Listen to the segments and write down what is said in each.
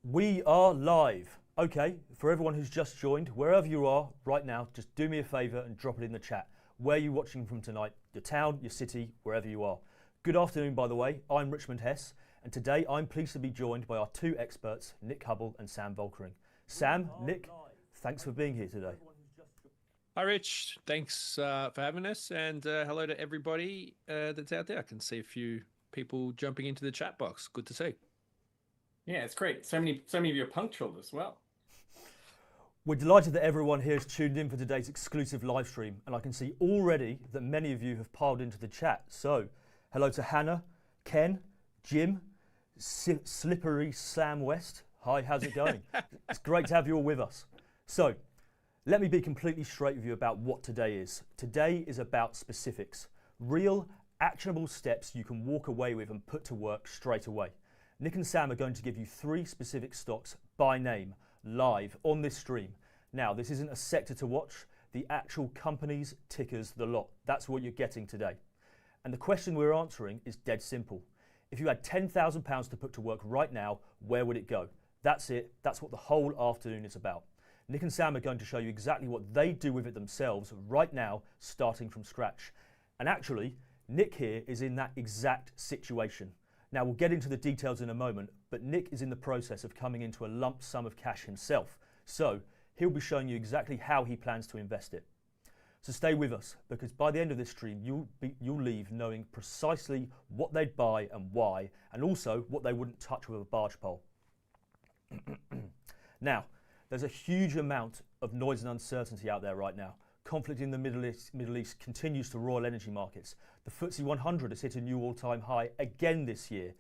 We are live. Okay, for everyone who's just joined, wherever you are right now, just do me a favour and drop it in the chat. Where are you watching from tonight? Your town, your city, wherever you are. Good afternoon, by the way. I'm Richmond Hess, and today I'm pleased to be joined by our two experts, Nick Hubble and Sam Volkering. Sam, Nick, thanks for being here today. Hi, Rich. Thanks for having us, and hello to everybody that's out there. I can see a few people jumping into the chat box. Good to see. Yeah, it's great. So many of you are punctual as well. We're delighted that everyone here has tuned in for today's exclusive live stream, and I can see already that many of you have piled into the chat. So, hello to Hannah, Ken, Jim, Slippery Sam West. Hi, how's it going? It's great to have you all with us. So, let me be completely straight with you about what today is. Today is about specifics, real, actionable steps you can walk away with and put to work straight away. Nick and Sam are going to give you 3 specific stocks by name, live on this stream. Now, this isn't a sector to watch, the actual companies, tickers, the lot. That's what you're getting today. And the question we're answering is dead simple. If you had £10,000 to put to work right now, where would it go? That's it. That's what the whole afternoon is about. Nick and Sam are going to show you exactly what they do with it themselves right now, starting from scratch. And actually, Nick here is in that exact situation. Now, we'll get into the details in a moment, but Nick is in the process of coming into a lump sum of cash himself. So he'll be showing you exactly how he plans to invest it. So stay with us, because by the end of this stream, you'll leave knowing precisely what they'd buy and why, and also what they wouldn't touch with a barge pole. Now, there's a huge amount of noise and uncertainty out there right now. Conflict in the Middle East continues to roil energy markets. The FTSE 100 has hit a new all-time high again this year.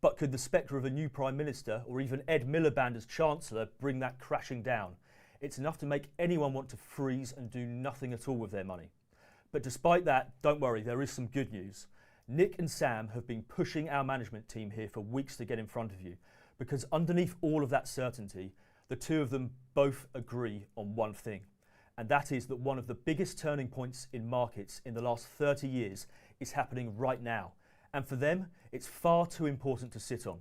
But could the spectre of a new Prime Minister or even Ed Miliband as Chancellor bring that crashing down? It's enough to make anyone want to freeze and do nothing at all with their money. But despite that, don't worry, there is some good news. Nick and Sam have been pushing our management team here for weeks to get in front of you, because underneath all of that certainty, the two of them both agree on one thing. And that is that one of the biggest turning points in markets in the last 30 years is happening right now. And for them, it's far too important to sit on.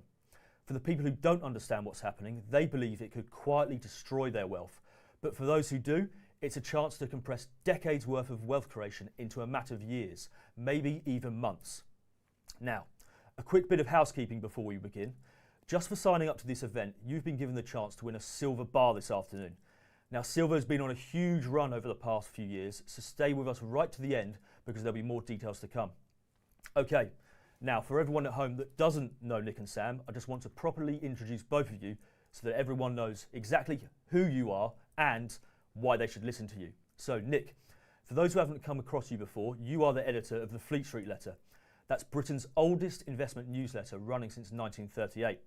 For the people who don't understand what's happening, they believe it could quietly destroy their wealth. But for those who do, it's a chance to compress decades worth of wealth creation into a matter of years, maybe even months. Now, a quick bit of housekeeping before we begin. Just for signing up to this event, you've been given the chance to win a silver bar this afternoon. Now, silver has been on a huge run over the past few years, so stay with us right to the end because there'll be more details to come. Okay, now for everyone at home that doesn't know Nick and Sam, I just want to properly introduce both of you so that everyone knows exactly who you are and why they should listen to you. So, Nick, for those who haven't come across you before, you are the editor of the Fleet Street Letter. That's Britain's oldest investment newsletter, running since 1938.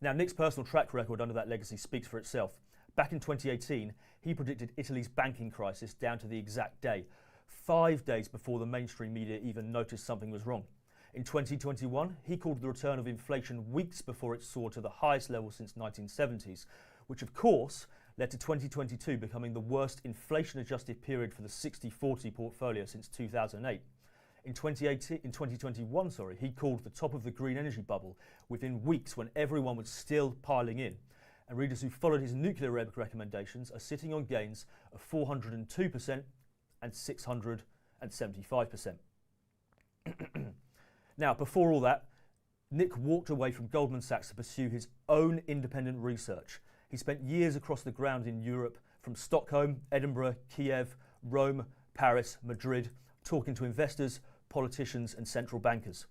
Now, Nick's personal track record under that legacy speaks for itself. Back in 2018, he predicted Italy's banking crisis down to the exact day, 5 days before the mainstream media even noticed something was wrong. In 2021, he called the return of inflation weeks before it soared to the highest level since 1970s, which of course led to 2022 becoming the worst inflation-adjusted period for the 60-40 portfolio since 2008. In 2021, he called the top of the green energy bubble within weeks when everyone was still piling in. And readers who followed his nuclear recommendations are sitting on gains of 402% and 675%. Now, before all that, Nick walked away from Goldman Sachs to pursue his own independent research. He spent years across the ground in Europe, from Stockholm, Edinburgh, Kiev, Rome, Paris, Madrid, talking to investors, politicians and central bankers.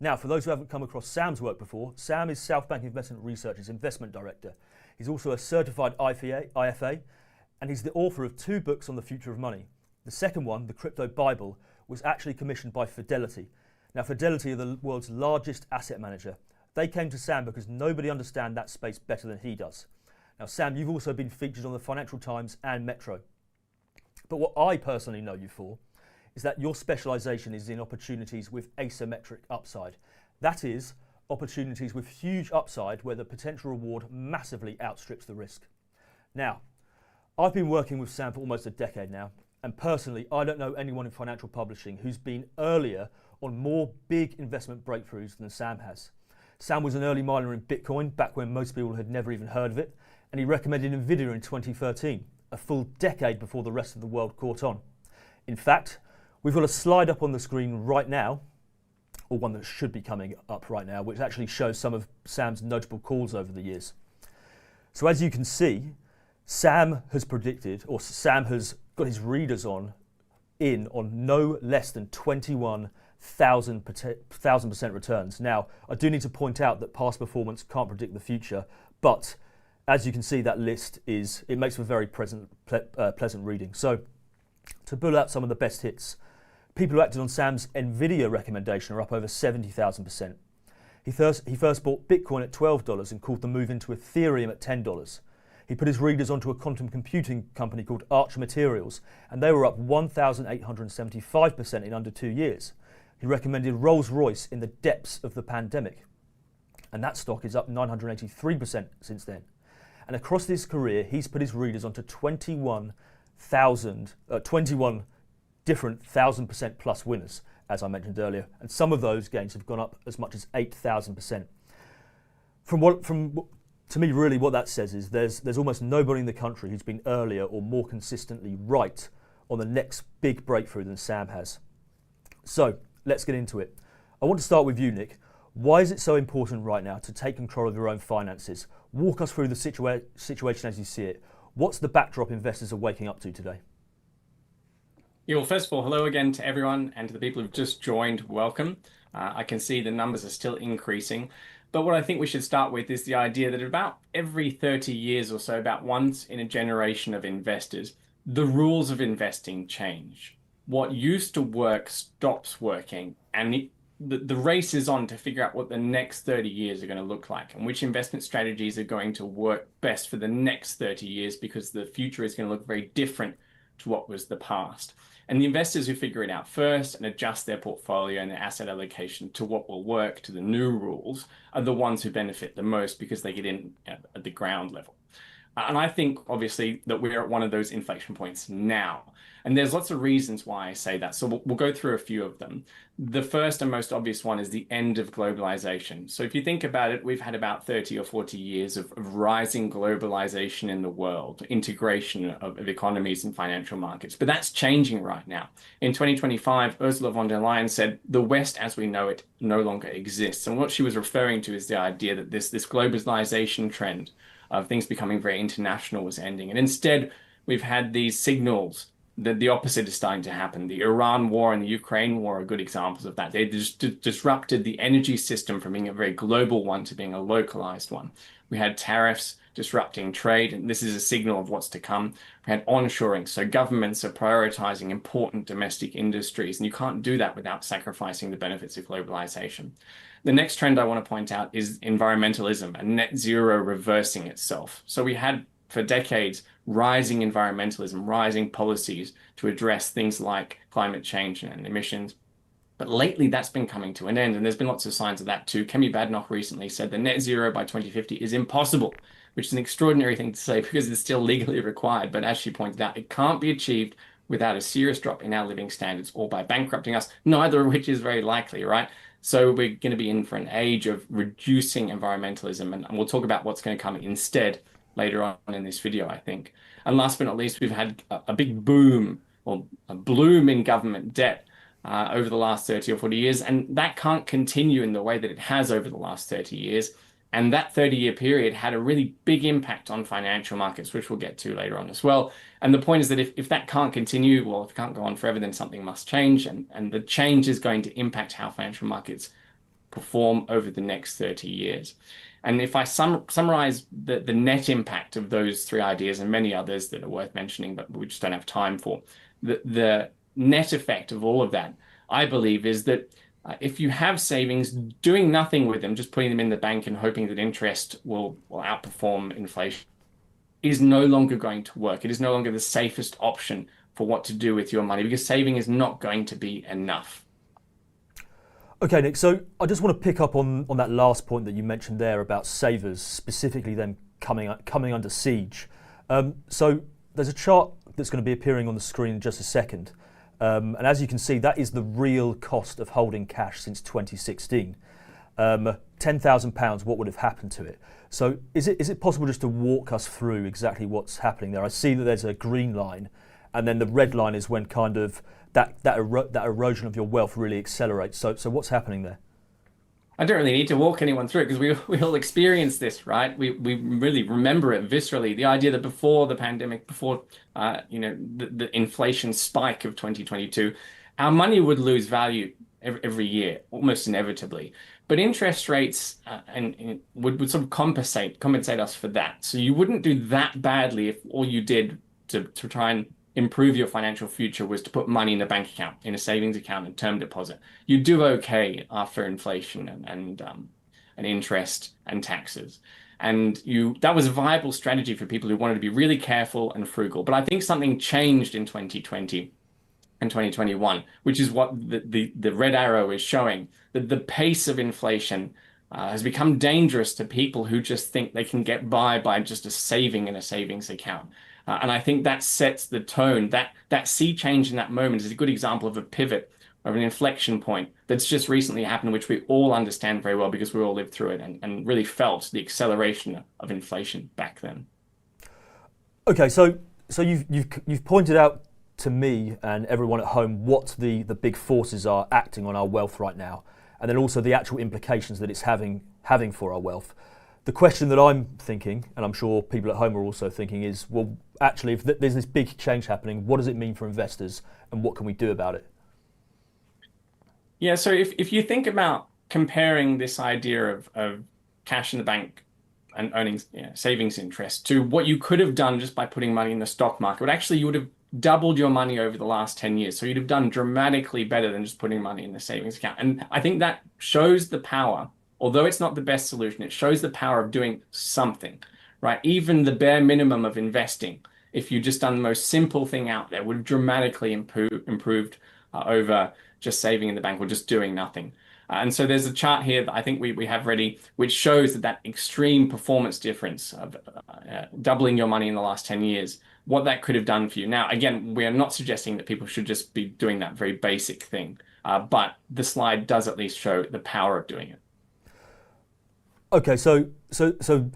Now, for those who haven't come across Sam's work before, Sam is Southbank Investment Research's investment director. He's also a certified IFA, and he's the author of 2 books on the future of money. The second one, The Crypto Bible, was actually commissioned by Fidelity. Now, Fidelity are the world's largest asset manager. They came to Sam because nobody understands that space better than he does. Now, Sam, you've also been featured on the Financial Times and Metro. But what I personally know you for is that your specialisation is in opportunities with asymmetric upside. That is, opportunities with huge upside where the potential reward massively outstrips the risk. Now, I've been working with Sam for almost a decade now, and personally, I don't know anyone in financial publishing who's been earlier on more big investment breakthroughs than Sam has. Sam was an early miner in Bitcoin back when most people had never even heard of it, and he recommended Nvidia in 2013, a full decade before the rest of the world caught on. In fact, we've got a slide up on the screen right now, or one that should be coming up right now, which actually shows some of Sam's notable calls over the years. So as you can see, Sam has predicted, or Sam has got his readers on no less than 21,000% returns. Now, I do need to point out that past performance can't predict the future, but as you can see, that list makes for very pleasant reading. So to pull out some of the best hits, people who acted on Sam's Nvidia recommendation are up over 70,000%. He first bought Bitcoin at $12 and called the move into Ethereum at $10. He put his readers onto a quantum computing company called Arch Materials, and they were up 1,875% in under 2 years. He recommended Rolls-Royce in the depths of the pandemic, and that stock is up 983% since then. And across his career, he's put his readers onto 21 different 1,000% plus winners, as I mentioned earlier, and some of those gains have gone up as much as 8,000%. To me, really what that says is there's almost nobody in the country who's been earlier or more consistently right on the next big breakthrough than Sam has. So let's get into it. I want to start with you, Nick. Why is it so important right now to take control of your own finances? Walk us through the situation as you see it. What's the backdrop investors are waking up to today? Yeah, well, first of all, hello again to everyone, and to the people who've just joined, welcome. I can see the numbers are still increasing. But what I think we should start with is the idea that about every 30 years or so, about once in a generation of investors, the rules of investing change. What used to work stops working, and the race is on to figure out what the next 30 years are going to look like and which investment strategies are going to work best for the next 30 years, because the future is going to look very different to what was the past. And the investors who figure it out first and adjust their portfolio and their asset allocation to what will work, to the new rules, are the ones who benefit the most, because they get in at the ground level. And I think, obviously, that we're at one of those inflection points now. And there's lots of reasons why I say that. So we'll go through a few of them. The first and most obvious one is the end of globalization. So if you think about it, we've had about 30 or 40 years of rising globalization in the world, integration of economies and financial markets. But that's changing right now. In 2025, Ursula von der Leyen said, the West as we know it no longer exists. And what she was referring to is the idea that this globalization trend of things becoming very international was ending. And instead, we've had these signals that the opposite is starting to happen. The Iran war and the Ukraine war are good examples of that. They disrupted the energy system from being a very global one to being a localized one. We had tariffs disrupting trade, and this is a signal of what's to come. We had onshoring, so governments are prioritizing important domestic industries, and you can't do that without sacrificing the benefits of globalization. The next trend I want to point out is environmentalism and net zero reversing itself. So we had, for decades, rising environmentalism, rising policies to address things like climate change and emissions. But lately, that's been coming to an end, and there's been lots of signs of that too. Kemi Badenoch recently said that net zero by 2050 is impossible, which is an extraordinary thing to say because it's still legally required. But as she pointed out, it can't be achieved without a serious drop in our living standards or by bankrupting us, neither of which is very likely, right? So we're going to be in for an age of reducing environmentalism, and we'll talk about what's going to come instead later on in this video, I think. And last but not least, we've had a big boom, or a bloom in government debt over the last 30 or 40 years, and that can't continue in the way that it has over the last 30 years. And that 30-year period had a really big impact on financial markets, which we'll get to later on as well. And the point is that if that can't continue, well, if it can't go on forever, then something must change. And the change is going to impact how financial markets perform over the next 30 years. And if I summarize the net impact of those three ideas and many others that are worth mentioning, but we just don't have time for, the net effect of all of that, I believe, is that if you have savings, doing nothing with them, just putting them in the bank and hoping that interest will outperform inflation, is no longer going to work. It is no longer the safest option for what to do with your money, because saving is not going to be enough. Okay, Nick, so I just want to pick up on that last point that you mentioned there about savers, specifically them coming under siege. So there's a chart that's going to be appearing on the screen in just a second. And as you can see, that is the real cost of holding cash since 2016. £10,000, what would have happened to it? So is it possible just to walk us through exactly what's happening there? I see that there's a green line, and then the red line is when kind of that erosion of your wealth really accelerates. So what's happening there? I don't really need to walk anyone through it because we all experience this, right? We really remember it viscerally. The idea that before the pandemic, before the inflation spike of 2022, our money would lose value every year, almost inevitably. But interest rates and would sort of compensate us for that. So you wouldn't do that badly if all you did to try and improve your financial future was to put money in a bank account, in a savings account, and term deposit. You do okay after inflation and interest and taxes. And that was a viable strategy for people who wanted to be really careful and frugal. But I think something changed in 2020 and 2021, which is what the red arrow is showing, that the pace of inflation has become dangerous to people who just think they can get by just a saving in a savings account. And I think that sets the tone. That sea change in that moment is a good example of a pivot, of an inflection point that's just recently happened, which we all understand very well because we all lived through it and really felt the acceleration of inflation back then. Okay, so you've pointed out to me and everyone at home what the big forces are acting on our wealth right now, and then also the actual implications that it's having for our wealth. The question that I'm thinking, and I'm sure people at home are also thinking, is, well, actually, if there's this big change happening, what does it mean for investors, and what can we do about it? Yeah, so if you think about comparing this idea of cash in the bank and earning savings interest to what you could have done just by putting money in the stock market, but actually you would have doubled your money over the last 10 years. So you'd have done dramatically better than just putting money in the savings account. And I think that shows the power. Although it's not the best solution, it shows the power of doing something, right? Even the bare minimum of investing, if you just done the most simple thing out there, would have dramatically improved over just saving in the bank or just doing nothing. And so there's a chart here that I think we have ready, which shows that extreme performance difference of doubling your money in the last 10 years, what that could have done for you. Now, again, we are not suggesting that people should just be doing that very basic thing, but the slide does at least show the power of doing it. Okay, so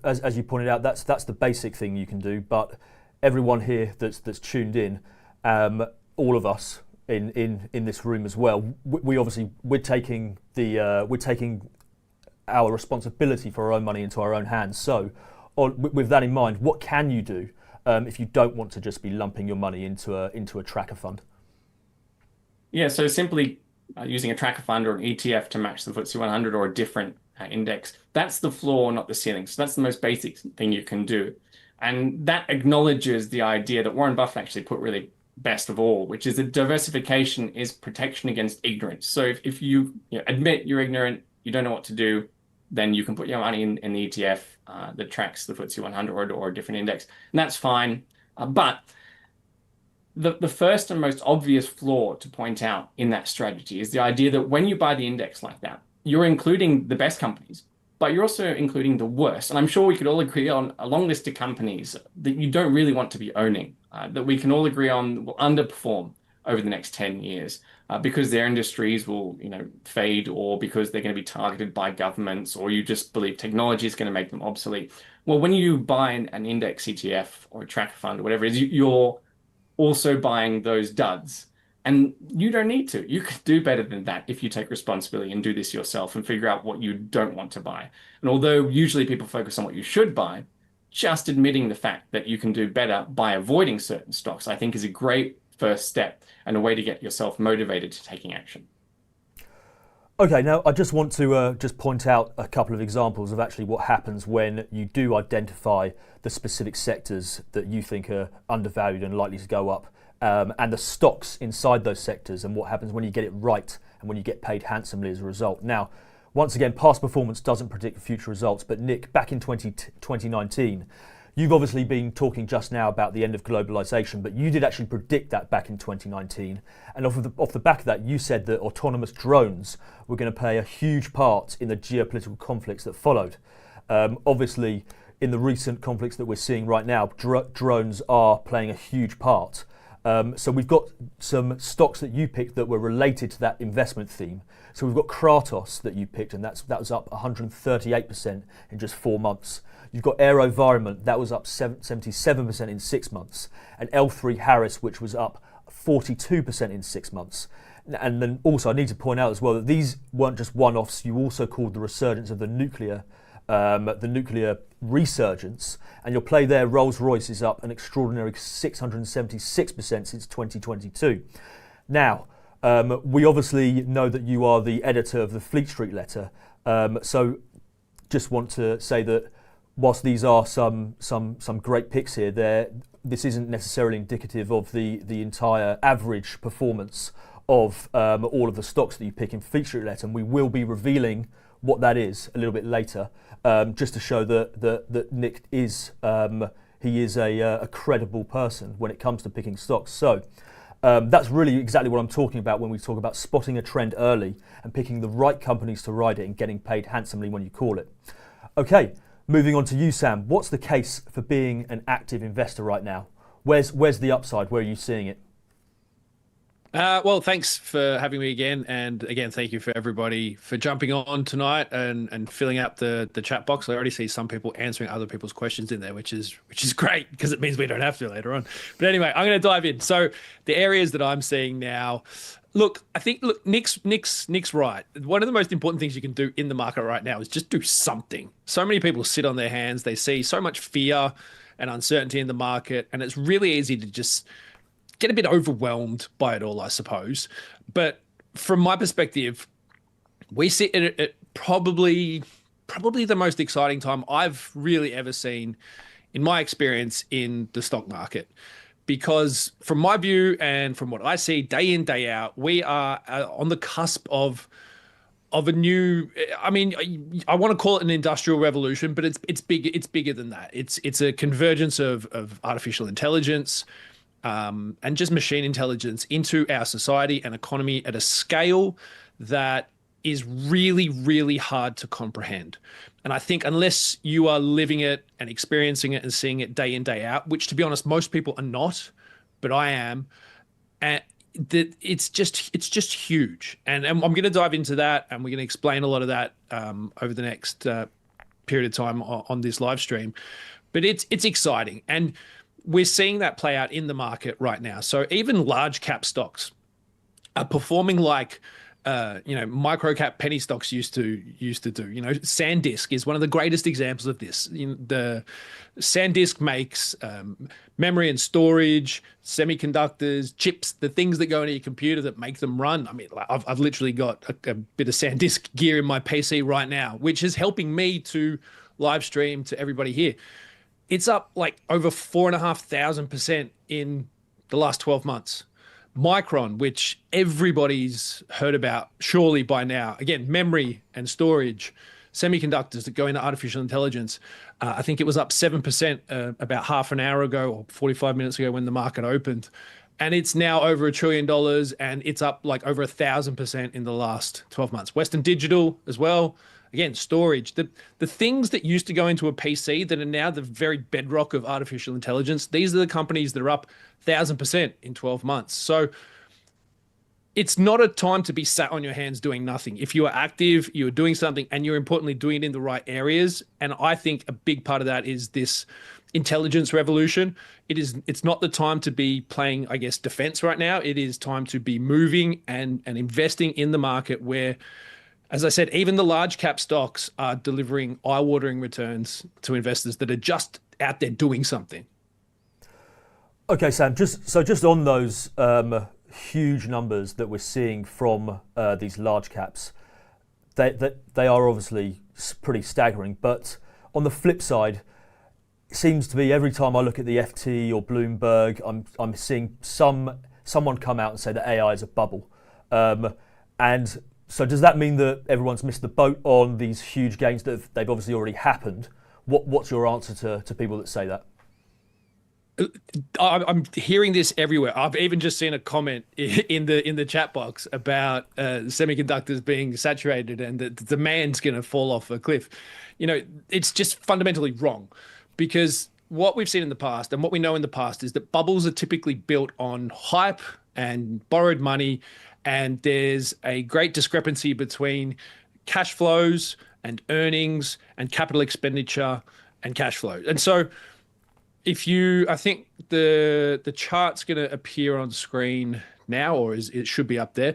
as you pointed out, that's the basic thing you can do. But everyone here that's tuned in, all of us in this room as well, we're taking our responsibility for our own money into our own hands. So, with that in mind, what can you do if you don't want to just be lumping your money into a tracker fund? Yeah, so simply using a tracker fund or an ETF to match the FTSE 100 or a different index. That's the floor, not the ceiling. So that's the most basic thing you can do. And that acknowledges the idea that Warren Buffett actually put really best of all, which is that diversification is protection against ignorance. So if you admit you're ignorant, you don't know what to do, then you can put your money in the ETF that tracks the FTSE 100 or a different index. And that's fine. But the first and most obvious flaw to point out in that strategy is the idea that when you buy the index like that, you're including the best companies, but you're also including the worst. And I'm sure we could all agree on a long list of companies that you don't really want to be owning, that we can all agree on will underperform over the next 10 years because their industries will fade, or because they're going to be targeted by governments, or you just believe technology is going to make them obsolete. Well, when you buy an index ETF or a tracker fund or whatever it is, you're also buying those duds. And you don't need to. You could do better than that if you take responsibility and do this yourself and figure out what you don't want to buy. And although usually people focus on what you should buy, just admitting the fact that you can do better by avoiding certain stocks, I think, is a great first step and a way to get yourself motivated to taking action. Okay, now I just want to just point out a couple of examples of actually what happens when you do identify the specific sectors that you think are undervalued and likely to go up. And the stocks inside those sectors, and what happens when you get it right and when you get paid handsomely as a result. Now, once again, past performance doesn't predict future results, but Nick, back in 2019, you've obviously been talking just now about the end of globalization, but you did actually predict that back in 2019. And off the back of that, you said that autonomous drones were going to play a huge part in the geopolitical conflicts that followed. Obviously, in the recent conflicts that we're seeing right now, drones are playing a huge part. So we've got some stocks that you picked that were related to that investment theme. So we've got Kratos that you picked, and that was up 138% in just 4 months. You've got AeroVironment, that was up 77% in 6 months. And L3 Harris, which was up 42% in 6 months. And then also I need to point out as well that these weren't just one-offs. You also called the resurgence of the nuclear resurgence, and your play there, Rolls-Royce, is up an extraordinary 676% since 2022. Now, we obviously know that you are the editor of the Fleet Street letter, so just want to say that whilst these are some great picks here, this isn't necessarily indicative of the entire average performance of all of the stocks that you pick in Fleet Street letter, and we will be revealing what that is a little bit later, just to show that Nick is a credible person when it comes to picking stocks. So that's really exactly what I'm talking about when we talk about spotting a trend early and picking the right companies to ride it and getting paid handsomely when you call it. Okay, moving on to you, Sam. What's the case for being an active investor right now? Where's the upside? Where are you seeing it? Well, thanks for having me again. And again, thank you for everybody for jumping on tonight and filling out the chat box. I already see some people answering other people's questions in there, which is great because it means we don't have to later on. But anyway, I'm going to dive in. So the areas that I'm seeing now, I think Nick's right. One of the most important things you can do in the market right now is just do something. So many people sit on their hands. They see so much fear and uncertainty in the market, and it's really easy to just get a bit overwhelmed by it all, I suppose. But from my perspective, we sit at probably the most exciting time I've really ever seen in my experience in the stock market. Because from my view and from what I see day in, day out, we are on the cusp of a new, I mean, I want to call it an industrial revolution, but it's bigger than that. It's a convergence of artificial intelligence, and just machine intelligence into our society and economy at a scale that is really, really hard to comprehend. And I think unless you are living it and experiencing it and seeing it day in, day out, which to be honest, most people are not, but I am, and it's just huge. And I'm going to dive into that, and we're going to explain a lot of that over the next period of time on this live stream. But it's exciting. And we're seeing that play out in the market right now. So even large cap stocks are performing like micro cap penny stocks used to do. SanDisk is one of the greatest examples of this. The SanDisk makes memory and storage, semiconductors, chips, the things that go into your computer that make them run. I mean, I've literally got a bit of SanDisk gear in my PC right now, which is helping me to live stream to everybody here. It's up like over 4,500% in the last 12 months. Micron, which everybody's heard about surely by now. Again, memory and storage, semiconductors that go into artificial intelligence. I think it was up 7% about half an hour ago or 45 minutes ago when the market opened. And it's now over $1 trillion, and it's up like over 1,000% in the last 12 months. Western Digital as well. Again, storage, the things that used to go into a PC that are now the very bedrock of artificial intelligence, these are the companies that are up 1,000% in 12 months. So it's not a time to be sat on your hands doing nothing. If you are active, you are doing something, and you're importantly doing it in the right areas. And I think a big part of that is this intelligence revolution. It's not the time to be playing, I guess, defense right now. It is time to be moving and investing in the market where, as I said, even the large cap stocks are delivering eye-watering returns to investors that are just out there doing something. Okay, Sam, just on those huge numbers that we're seeing from these large caps, they are obviously pretty staggering. But on the flip side, it seems to be every time I look at the FT or Bloomberg, I'm seeing someone come out and say that AI is a bubble. And so does that mean that everyone's missed the boat on these huge gains that they've obviously already happened? What's your answer to people that say that? I'm hearing this everywhere. I've even just seen a comment in the chat box about semiconductors being saturated and that the demand's going to fall off a cliff. It's just fundamentally wrong, because what we've seen in the past and what we know in the past is that bubbles are typically built on hype and borrowed money, and there's a great discrepancy between cash flows and earnings and capital expenditure and cash flow. And so I think the chart's going to appear on screen now, or it should be up there.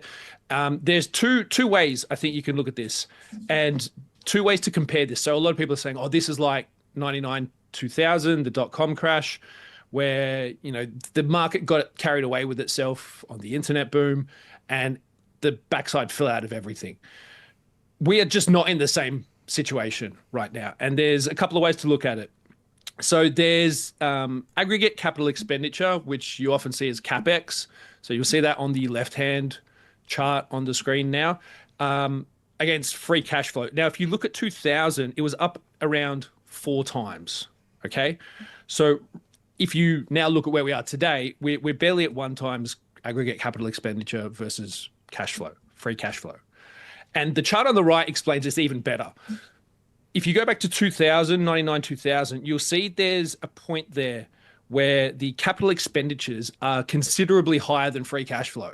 There's two ways I think you can look at this, and two ways to compare this. So a lot of people are saying, oh, this is like 99, 2000, the dot-com crash, where, the market got carried away with itself on the internet boom and the backside fell out of everything. We are just not in the same situation right now. And there's a couple of ways to look at it. So there's aggregate capital expenditure, which you often see as CapEx. So you'll see that on the left-hand chart on the screen now, against free cash flow. Now, if you look at 2000, it was up around 4 times, okay? So if you now look at where we are today, we're barely at 1 times aggregate capital expenditure versus cash flow, free cash flow. And the chart on the right explains this even better. If you go back to 2000, 99, 2000, you'll see there's a point there where the capital expenditures are considerably higher than free cash flow.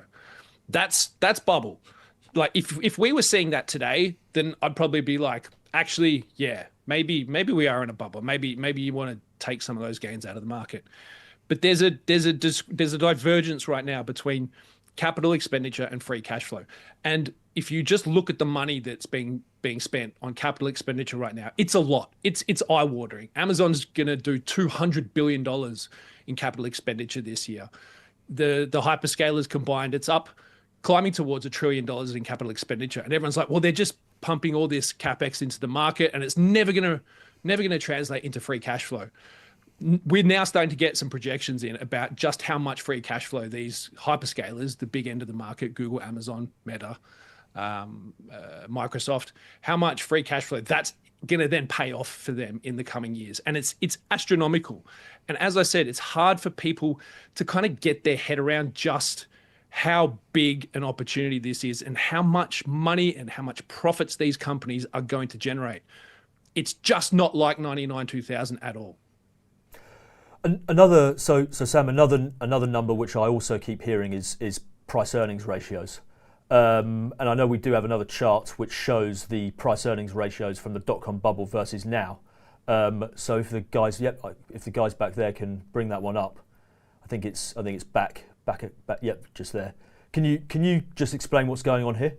That's bubble. Like if we were seeing that today, then I'd probably be like, actually, yeah, maybe we are in a bubble. Maybe you want to take some of those gains out of the market. But there's a divergence right now between capital expenditure and free cash flow. And if you just look at the money that's being spent on capital expenditure right now, it's a lot. It's eye-watering. Amazon's going to do $200 billion in capital expenditure this year. The hyperscalers combined, it's up, climbing towards $1 trillion in capital expenditure. And everyone's like, well, they're just pumping all this CapEx into the market and it's never going to translate into free cash flow. We're now starting to get some projections in about just how much free cash flow these hyperscalers, the big end of the market, Google, Amazon, Meta, Microsoft, how much free cash flow that's going to then pay off for them in the coming years. And it's astronomical. And as I said, it's hard for people to kind of get their head around just how big an opportunity this is and how much money and how much profits these companies are going to generate. It's just not like 99, 2000 at all. So Sam, another number which I also keep hearing is price earnings ratios. And I know we do have another chart which shows the price earnings ratios from the dot-com bubble versus now. So if the guys back there can bring that one up, I think it's back. Yep, just there. Can you just explain what's going on here?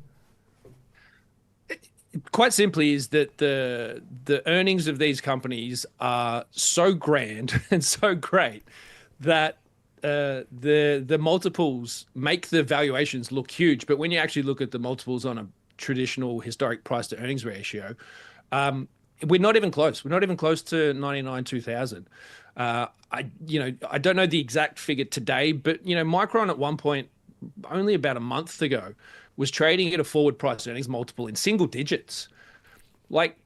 Quite simply is that the earnings of these companies are so grand and so great that the multiples make the valuations look huge. But when you actually look at the multiples on a traditional historic price to earnings ratio, we're not even close. We're not even close to 99, 2000. I don't know the exact figure today, but Micron at one point, only about a month ago, was trading at a forward price earnings multiple in single digits. Like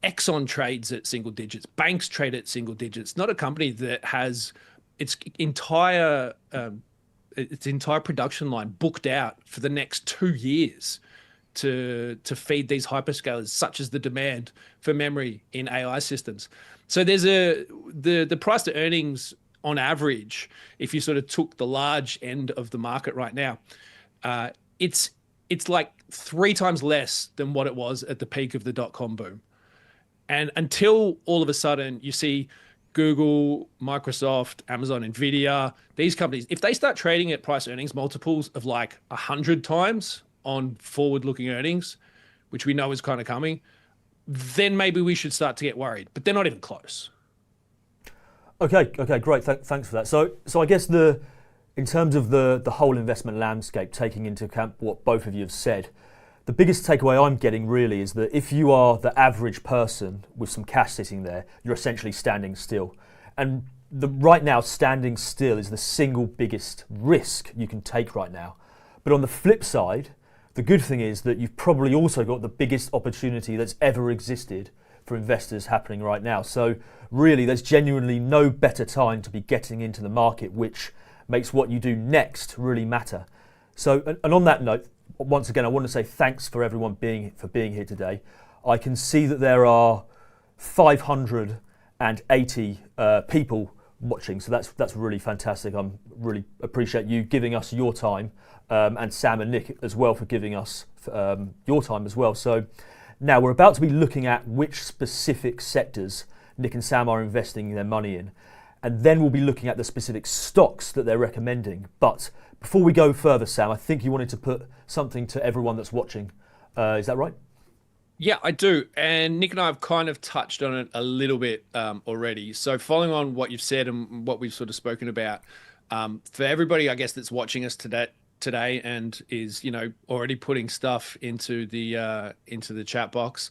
Exxon trades at single digits, banks trade at single digits. Not a company that has its entire production line booked out for the next 2 years to feed these hyperscalers, such as the demand for memory in AI systems. So there's the price to earnings on average, if you sort of took the large end of the market right now, it's like 3 times less than what it was at the peak of the dot-com boom. And until all of a sudden you see Google, Microsoft, Amazon, Nvidia, these companies, if they start trading at price earnings multiples of like 100 times on forward-looking earnings, which we know is kind of coming, then maybe we should start to get worried. But they're not even close. Okay, great. Thanks for that. So I guess in terms of the whole investment landscape, taking into account what both of you have said, the biggest takeaway I'm getting really is that if you are the average person with some cash sitting there, you're essentially standing still. And right now, standing still is the single biggest risk you can take right now. But on the flip side, the good thing is that you've probably also got the biggest opportunity that's ever existed for investors happening right now. So really, there's genuinely no better time to be getting into the market, which makes what you do next really matter. So, and on that note, once again, I want to say thanks for everyone being here today. I can see that there are 550 80 people watching. So that's really fantastic. I'm really appreciate you giving us your time, and Sam and Nick as well for giving us your time as well. So now we're about to be looking at which specific sectors Nick and Sam are investing their money in, and then we'll be looking at the specific stocks that they're recommending. But before we go further, Sam, I think you wanted to put something to everyone that's watching. Is that right? Yeah, I do. And Nick and I have kind of touched on it a little bit already. So following on what you've said and what we've sort of spoken about, for everybody, I guess, that's watching us today and is, already putting stuff into the chat box.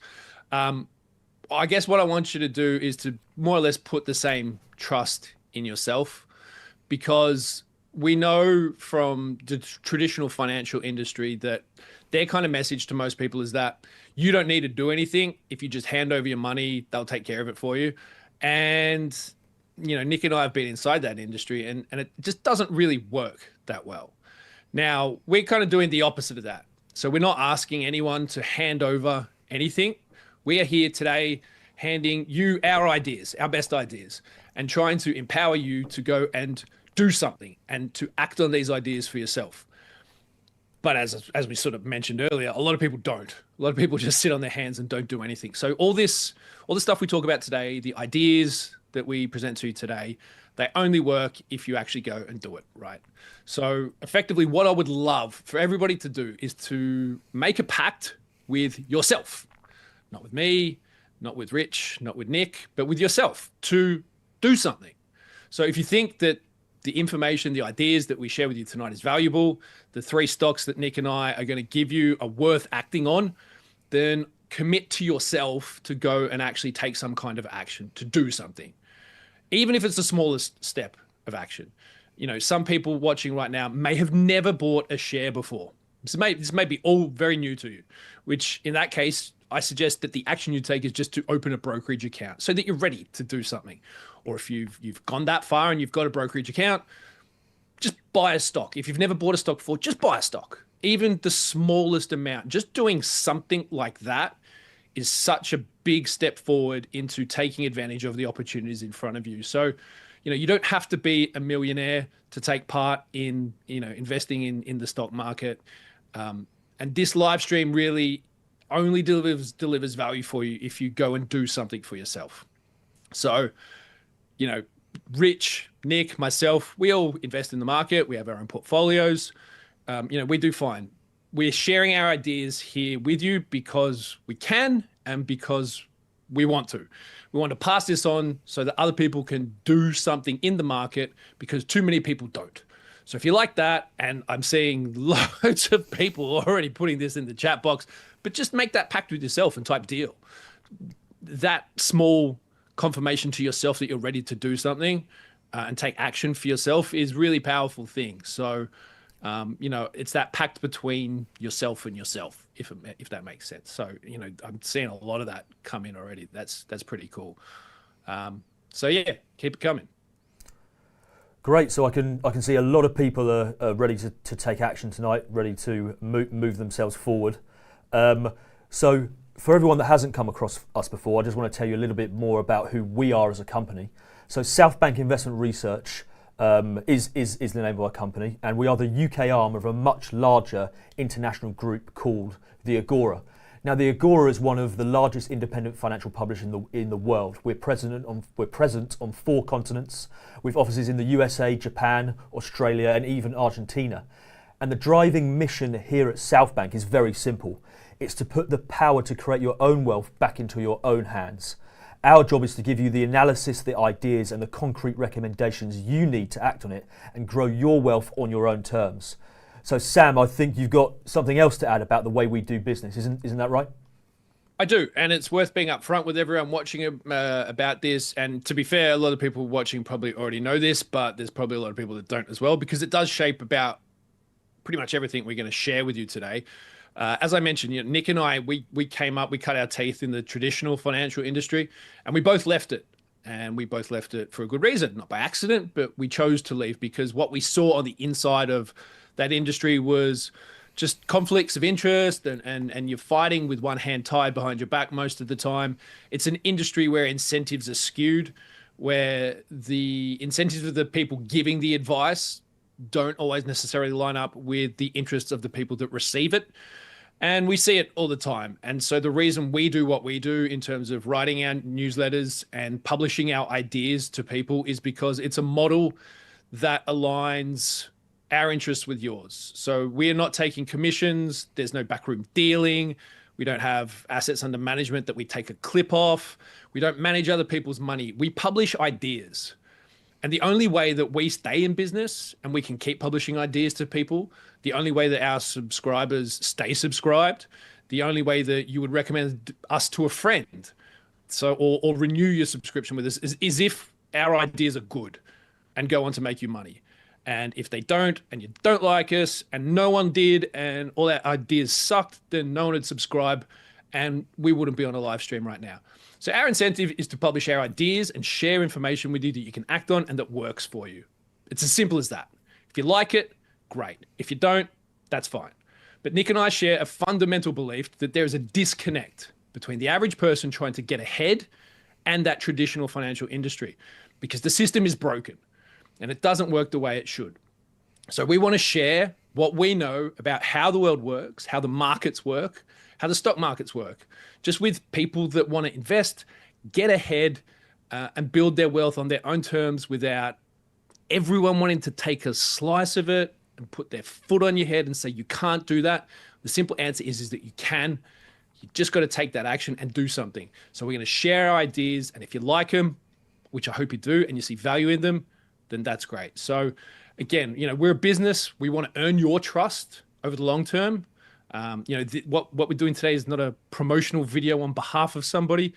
I guess what I want you to do is to more or less put the same trust in yourself, because we know from the traditional financial industry that their kind of message to most people is that you don't need to do anything. If you just hand over your money, they'll take care of it for you. And, Nick and I have been inside that industry, and it just doesn't really work that well. Now, we're kind of doing the opposite of that. So we're not asking anyone to hand over anything. We are here today handing you our ideas, our best ideas, and trying to empower you to go and do something and to act on these ideas for yourself. But as we sort of mentioned earlier, a lot of people don't. A lot of people just sit on their hands and don't do anything. So all the stuff we talk about today, the ideas that we present to you today, they only work if you actually go and do it, right? So effectively, what I would love for everybody to do is to make a pact with yourself, not with me, not with Rich, not with Nick, but with yourself to do something. So if you think that the information, the ideas that we share with you tonight is valuable, the 3 stocks that Nick and I are going to give you are worth acting on, then commit to yourself to go and actually take some kind of action, to do something. Even if it's the smallest step of action. Some people watching right now may have never bought a share before. This may be all very new to you, which in that case, I suggest that the action you take is just to open a brokerage account so that you're ready to do something. Or if you've gone that far and you've got a brokerage account, just buy a stock. If you've never bought a stock before, just buy a stock. Even the smallest amount, just doing something like that is such a big step forward into taking advantage of the opportunities in front of you. So, you don't have to be a millionaire to take part in, investing in the stock market. And this live stream really only delivers value for you if you go and do something for yourself. So, Rich, Nick, myself, we all invest in the market. We have our own portfolios. We do fine. We're sharing our ideas here with you because we can and because we want to. We want to pass this on so that other people can do something in the market, because too many people don't. So if you like that, and I'm seeing loads of people already putting this in the chat box, but just make that pact with yourself and type deal. That small confirmation to yourself that you're ready to do something and take action for yourself is really powerful thing. So, it's that pact between yourself and yourself, if that makes sense. So, I'm seeing a lot of that come in already. That's pretty cool. So yeah, keep it coming. Great. So I can see a lot of people are ready to take action tonight, ready to move themselves forward. So for everyone that hasn't come across us before, I just want to tell you a little bit more about who we are as a company. So Southbank Investment Research is the name of our company, and we are the UK arm of a much larger international group called the Agora. Now, the Agora is one of the largest independent financial publishers in the world. We're present on 4 continents, with offices in the USA, Japan, Australia, and even Argentina. And the driving mission here at Southbank is very simple. It's to put the power to create your own wealth back into your own hands. Our job is to give you the analysis, the ideas, and the concrete recommendations you need to act on it and grow your wealth on your own terms. So Sam, I think you've got something else to add about the way we do business, isn't that right? I do, and it's worth being upfront with everyone watching about this. And to be fair, a lot of people watching probably already know this, but there's probably a lot of people that don't as well, because it does shape about pretty much everything we're going to share with you today. As I mentioned, Nick and I, we cut our teeth in the traditional financial industry, and we both left it. And we both left it for a good reason, not by accident, but we chose to leave because what we saw on the inside of that industry was just conflicts of interest and you're fighting with one hand tied behind your back most of the time. It's an industry where incentives are skewed, where the incentives of the people giving the advice don't always necessarily line up with the interests of the people that receive it. And we see it all the time. And so the reason we do what we do in terms of writing our newsletters and publishing our ideas to people is because it's a model that aligns our interests with yours. So we are not taking commissions. There's no backroom dealing. We don't have assets under management that we take a clip off. We don't manage other people's money. We publish ideas. And the only way that we stay in business and we can keep publishing ideas to people, the only way that our subscribers stay subscribed, the only way that you would recommend us to a friend, so or renew your subscription with us is if our ideas are good and go on to make you money. And if they don't, and you don't like us, and no one did, and all our ideas sucked, then no one would subscribe, and we wouldn't be on a live stream right now. So our incentive is to publish our ideas and share information with you that you can act on and that works for you. It's as simple as that. If you like it, great. If you don't, that's fine. But Nick and I share a fundamental belief that there is a disconnect between the average person trying to get ahead and that traditional financial industry, because the system is broken and it doesn't work the way it should. So we want to share what we know about how the world works, how the markets work, how the stock markets work, just with people that want to invest, get ahead, and build their wealth on their own terms without everyone wanting to take a slice of it and put their foot on your head and say, you can't do that. The simple answer is that you can. You just got to take that action and do something. So we're going to share our ideas. And if you like them, which I hope you do, and you see value in them, then that's great. So again, we're a business. We want to earn your trust over the long term. What we're doing today is not a promotional video on behalf of somebody.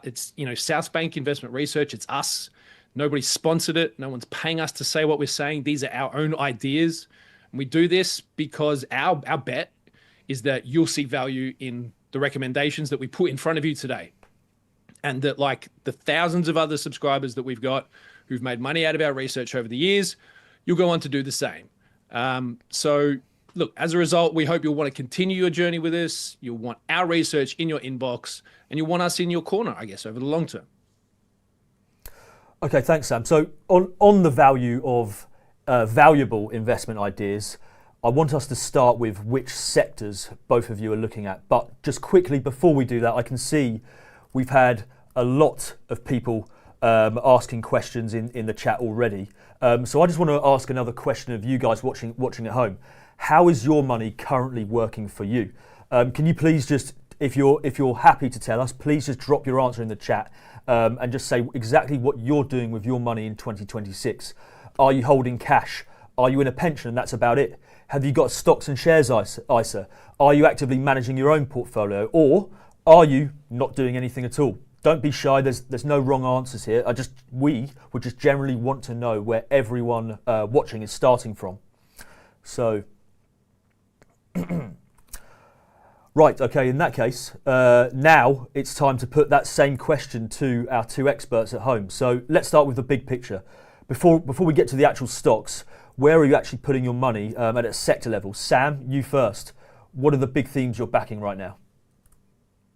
It's, Southbank Investment Research. It's us. Nobody sponsored it. No one's paying us to say what we're saying. These are our own ideas. And we do this because our bet is that you'll see value in the recommendations that we put in front of you today. And that, like the thousands of other subscribers that we've got who've made money out of our research over the years, you'll go on to do the same. So look, as a result, we hope you'll want to continue your journey with us. You'll want our research in your inbox, and you'll want us in your corner, I guess, over the long term. Okay, thanks, Sam. So on the value of valuable investment ideas, I want us to start with which sectors both of you are looking at. But just quickly, before we do that, I can see we've had a lot of people asking questions in the chat already. So I just want to ask another question of you guys watching at home. How is your money currently working for you? Can you please just, if you're happy to tell us, please just drop your answer in the chat and just say exactly what you're doing with your money in 2026. Are you holding cash? Are you in a pension and that's about it? Have you got stocks and shares ISA? Are you actively managing your own portfolio? Or are you not doing anything at all? Don't be shy, there's no wrong answers here. We would just generally want to know where everyone watching is starting from. So, right, okay, in that case, now it's time to put that same question to our two experts at home. So let's start with the big picture. Before we get to the actual stocks, where are you actually putting your money at a sector level? Sam, you first. What are the big themes you're backing right now?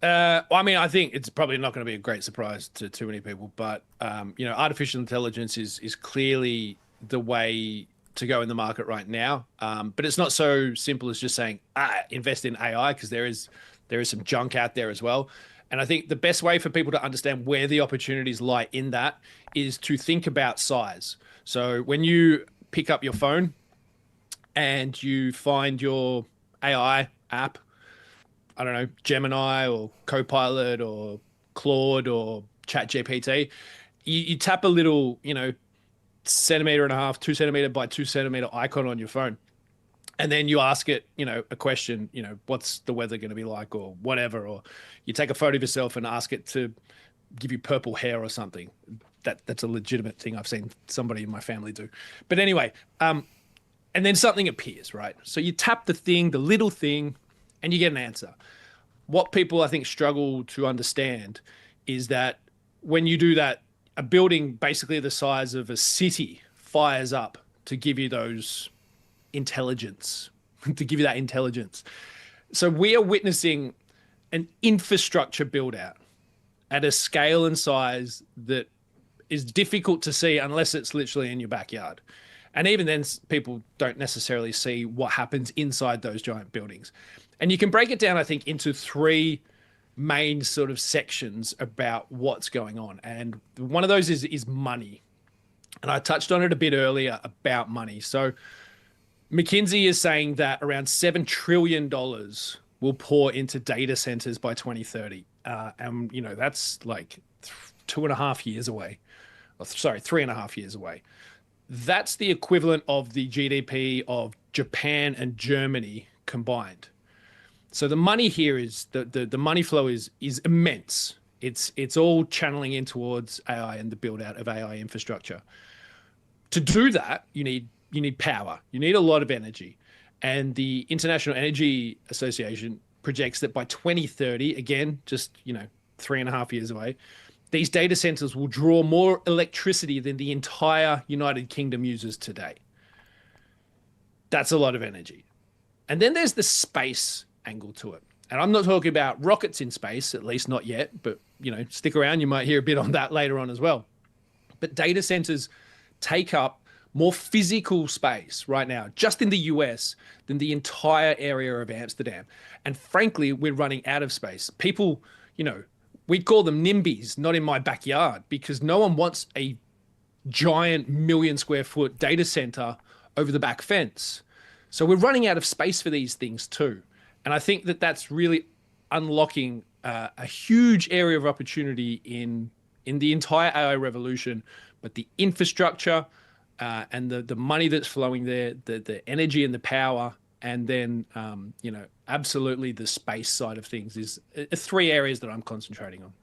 I think it's probably not going to be a great surprise to too many people, but artificial intelligence is clearly the way to go in the market right now. But it's not so simple as just saying invest in AI, because there is some junk out there as well. And I think the best way for people to understand where the opportunities lie in that is to think about size. So when you pick up your phone and you find your AI app, I don't know, Gemini or Copilot or Claude or ChatGPT, you tap a little, 1.5 centimeter, 2 centimeter by 2 centimeter icon on your phone. And then you ask it, a question, what's the weather going to be like or whatever, or you take a photo of yourself and ask it to give you purple hair or something. That's a legitimate thing I've seen somebody in my family do. But anyway, and then something appears, right? So you tap the thing, the little thing, and you get an answer. What people, I think, struggle to understand is that when you do that, a building basically the size of a city fires up to give you those intelligence to give you that intelligence. So we are witnessing an infrastructure build out at a scale and size that is difficult to see unless it's literally in your backyard. And even then, people don't necessarily see what happens inside those giant buildings. And you can break it down, I think, into three main sort of sections about what's going on. And one of those is money. And I touched on it a bit earlier about money. So McKinsey is saying that around $7 trillion will pour into data centers by 2030. And, you know, that's like 2.5 years away. Sorry, 3.5 years away. That's the equivalent of the GDP of Japan and Germany combined. So the money here is the money flow is immense. It's all channeling in towards AI and the build out of AI infrastructure. To do that, you need power. You need a lot of energy. And the International Energy Association projects that by 2030, again, just 3.5 years away, these data centers will draw more electricity than the entire United Kingdom uses today. That's a lot of energy. And then there's the space angle to it. And I'm not talking about rockets in space, at least not yet, but stick around, you might hear a bit on that later on as well. But data centers take up more physical space right now, just in the US, than the entire area of Amsterdam. And frankly, we're running out of space. People, we call them NIMBYs, not in my backyard, because no one wants a giant 1 million square foot data center over the back fence. So we're running out of space for these things too. And I think that that's really unlocking a huge area of opportunity in the entire AI revolution. But the infrastructure and the money that's flowing there, the energy and the power, and then absolutely the space side of things is three areas that I'm concentrating on.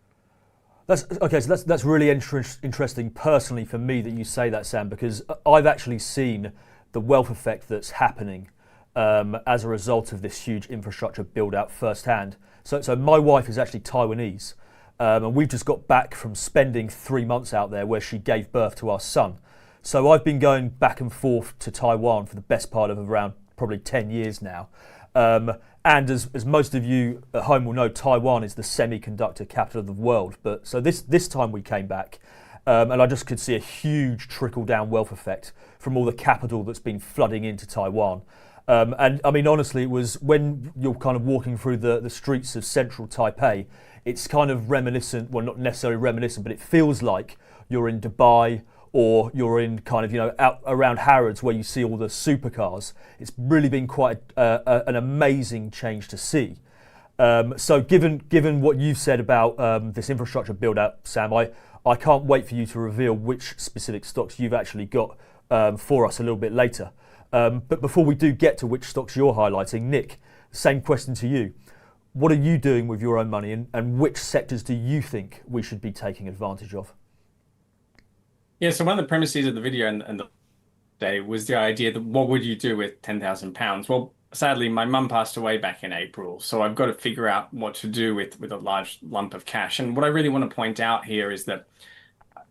That's okay. So that's really interesting personally for me that you say that, Sam, because I've actually seen the wealth effect that's happening as a result of this huge infrastructure build out firsthand. So my wife is actually Taiwanese, and we've just got back from spending 3 months out there where she gave birth to our son. So I've been going back and forth to Taiwan for the best part of around probably 10 years now. And as most of you at home will know, Taiwan is the semiconductor capital of the world. But so this time we came back, and I just could see a huge trickle down wealth effect from all the capital that's been flooding into Taiwan. And I mean, honestly, it was when you're kind of walking through the streets of central Taipei, it's kind of reminiscent, well, not necessarily reminiscent, but it feels like you're in Dubai, or you're in kind of, out around Harrods where you see all the supercars. It's really been quite an amazing change to see. So given what you've said about this infrastructure build out, Sam, I can't wait for you to reveal which specific stocks you've actually got for us a little bit later. But before we do get to which stocks you're highlighting, Nick, same question to you. What are you doing with your own money, and which sectors do you think we should be taking advantage of? Yeah, so one of the premises of the video and the day was the idea that what would you do with £10,000? Well, sadly, my mum passed away back in April, so I've got to figure out what to do with a large lump of cash. And what I really want to point out here is that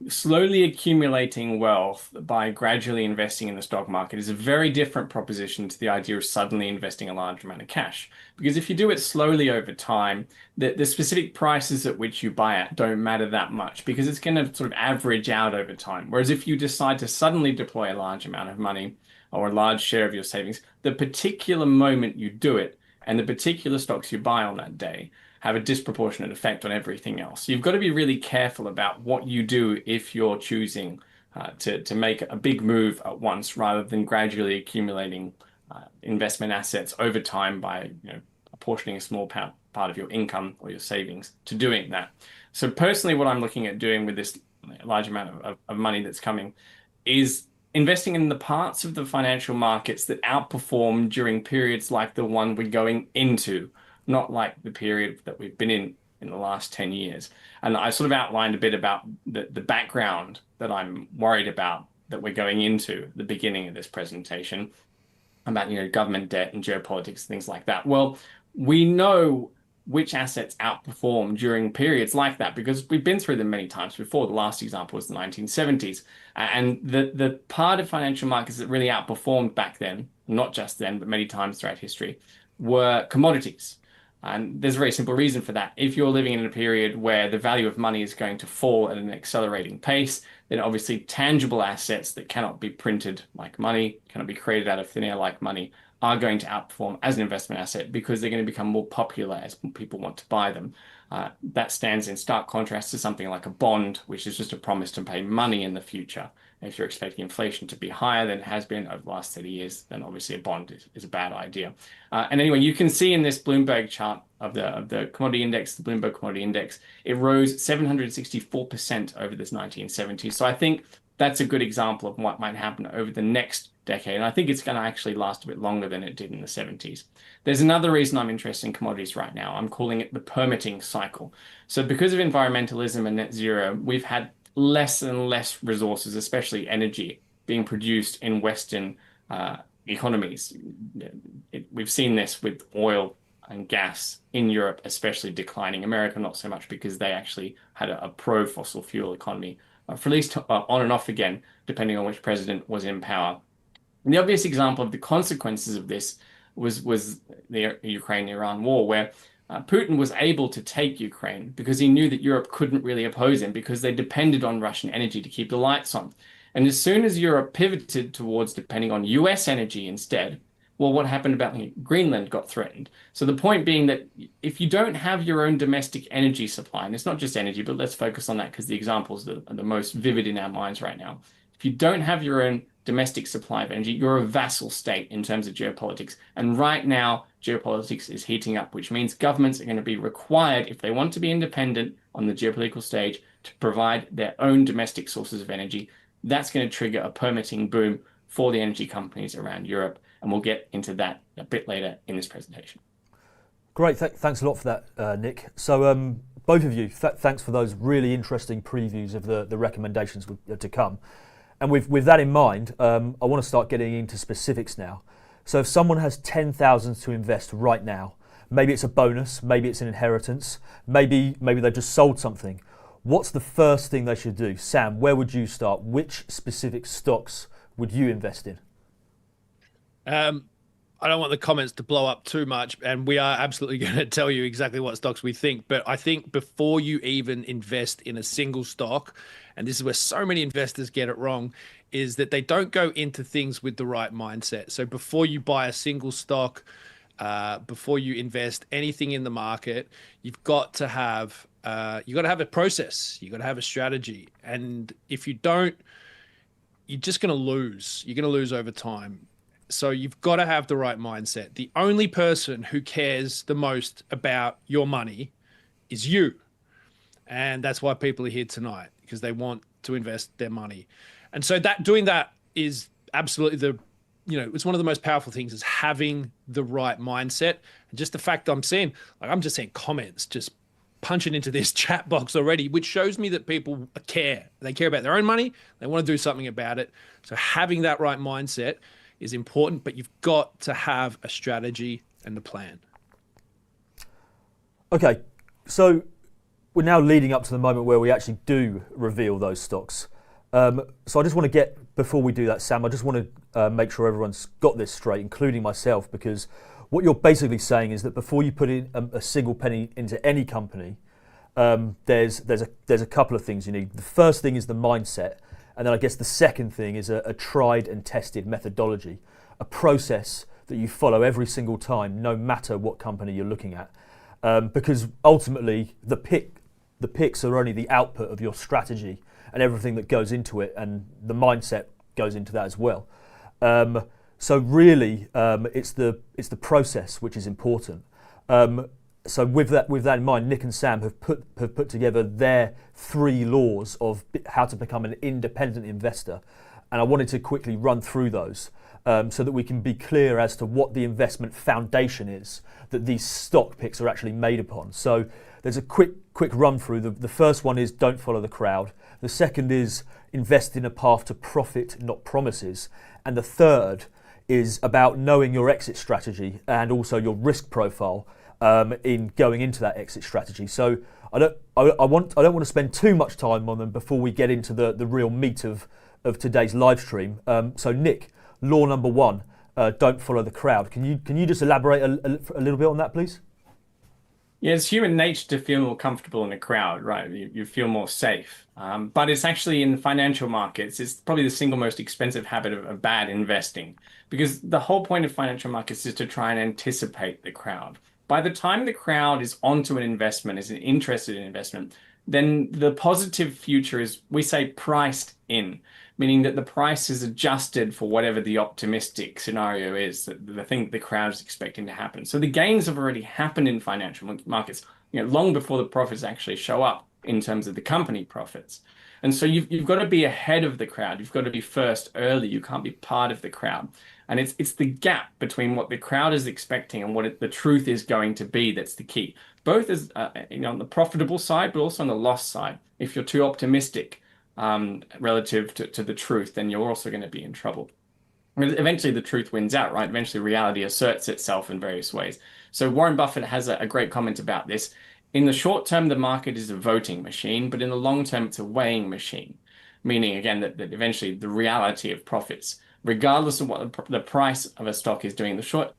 slowly accumulating wealth by gradually investing in the stock market is a very different proposition to the idea of suddenly investing a large amount of cash. Because if you do it slowly over time, the specific prices at which you buy it don't matter that much, because it's going to sort of average out over time. Whereas if you decide to suddenly deploy a large amount of money or a large share of your savings, the particular moment you do it and the particular stocks you buy on that day have a disproportionate effect on everything else. You've got to be really careful about what you do if you're choosing to make a big move at once, rather than gradually accumulating investment assets over time by apportioning a small part of your income or your savings to doing that. So personally, what I'm looking at doing with this large amount of money that's coming is investing in the parts of the financial markets that outperform during periods like the one we're going into, not like the period that we've been in the last 10 years. And I sort of outlined a bit about the background that I'm worried about that we're going into at the beginning of this presentation, about government debt and geopolitics, things like that. Well, we know which assets outperform during periods like that because we've been through them many times before. The last example was the 1970s. And the part of financial markets that really outperformed back then not just then, but many times throughout history, were commodities. And there's a very simple reason for that. If you're living in a period where the value of money is going to fall at an accelerating pace, then obviously tangible assets that cannot be printed like money, cannot be created out of thin air like money, are going to outperform as an investment asset because they're going to become more popular as people want to buy them. That stands in stark contrast to something like a bond, which is just a promise to pay money in the future. If you're expecting inflation to be higher than it has been over the last 30 years, then obviously a bond is a bad idea. And anyway, you can see in this Bloomberg chart of the commodity index, the Bloomberg Commodity Index, it rose 764% over this 1970s. So I think that's a good example of what might happen over the next decade. And I think it's going to actually last a bit longer than it did in the 70s. There's another reason I'm interested in commodities right now. I'm calling it the permitting cycle. So because of environmentalism and net zero, we've had less and less resources, especially energy, being produced in Western economies. We've seen this with oil and gas in Europe, especially declining. America, not so much because they actually had a pro-fossil fuel economy, for at least on and off again, depending on which president was in power. And the obvious example of the consequences of this was the Ukraine-Iran war, where Putin was able to take Ukraine because he knew that Europe couldn't really oppose him because they depended on Russian energy to keep the lights on. And as soon as Europe pivoted towards depending on US energy instead, well, what happened about Greenland got threatened. So the point being that if you don't have your own domestic energy supply, and it's not just energy, but let's focus on that because the examples are the most vivid in our minds right now. If you don't have your own domestic supply of energy, you're a vassal state in terms of geopolitics. And right now, geopolitics is heating up, which means governments are going to be required, if they want to be independent on the geopolitical stage, to provide their own domestic sources of energy. That's going to trigger a permitting boom for the energy companies around Europe. And we'll get into that a bit later in this presentation. Great, thanks a lot for that, Nick. So both of you, thanks for those really interesting previews of the recommendations to come. And with that in mind, I want to start getting into specifics now. So if someone has 10,000 to invest right now, maybe it's a bonus, maybe it's an inheritance, maybe they've just sold something. What's the first thing they should do? Sam, where would you start? Which specific stocks would you invest in? I don't want the comments to blow up too much, and we are absolutely going to tell you exactly what stocks we think. But I think before you even invest in a single stock, and this is where so many investors get it wrong, is that they don't go into things with the right mindset. So before you buy a single stock, before you invest anything in the market, you've got to have a process. You've got to have a strategy. And if you don't, you're just going to lose. You're going to lose over time. So you've got to have the right mindset. The only person who cares the most about your money is you. And that's why people are here tonight, because they want to invest their money. And so doing that is absolutely it's one of the most powerful things, is having the right mindset. And just the fact I'm seeing comments just punching into this chat box already, which shows me that people care. They care about their own money. They want to do something about it. So having that right mindset is important, but you've got to have a strategy and a plan. Okay, so we're now leading up to the moment where we actually do reveal those stocks. So I just want to before we do that, Sam, I just want to make sure everyone's got this straight, including myself, because what you're basically saying is that before you put in a single penny into any company, there's a couple of things you need. The first thing is the mindset. And then I guess the second thing is a tried and tested methodology, a process that you follow every single time, no matter what company you're looking at. Because ultimately, the picks are only the output of your strategy and everything that goes into it, and the mindset goes into that as well. So really, it's the process which is important. So with that in mind, Nick and Sam have put together their 3 laws of how to become an independent investor, and I wanted to quickly run through those so that we can be clear as to what the investment foundation is that these stock picks are actually made upon. So there's a quick run through. The first one is don't follow the crowd. The second is invest in a path to profit, not promises. And the third is about knowing your exit strategy and also your risk profile in going into that exit strategy. So I don't want to spend too much time on them before we get into the real meat of today's live stream. So Nick, law number 1, don't follow the crowd. Can you just elaborate a little bit on that, please? Yeah, it's human nature to feel more comfortable in a crowd, right? You feel more safe. But it's actually in financial markets, it's probably the single most expensive habit of bad investing, because the whole point of financial markets is to try and anticipate the crowd. By the time the crowd is onto an investment, is interested in investment, then the positive future is, we say, priced in, meaning that the price is adjusted for whatever the optimistic scenario is, the thing the crowd is expecting to happen. So the gains have already happened in financial markets, long before the profits actually show up in terms of the company profits. And so you've got to be ahead of the crowd. You've got to be first early. You can't be part of the crowd. And it's the gap between what the crowd is expecting and what the truth is going to be that's the key. Both as on the profitable side, but also on the loss side. If you're too optimistic relative to the truth, then you're also going to be in trouble. Eventually, the truth wins out, right? Eventually, reality asserts itself in various ways. So Warren Buffett has a great comment about this. In the short term, the market is a voting machine, but in the long term, it's a weighing machine. Meaning, again, that eventually the reality of profits, regardless of what the price of a stock is doing in the short,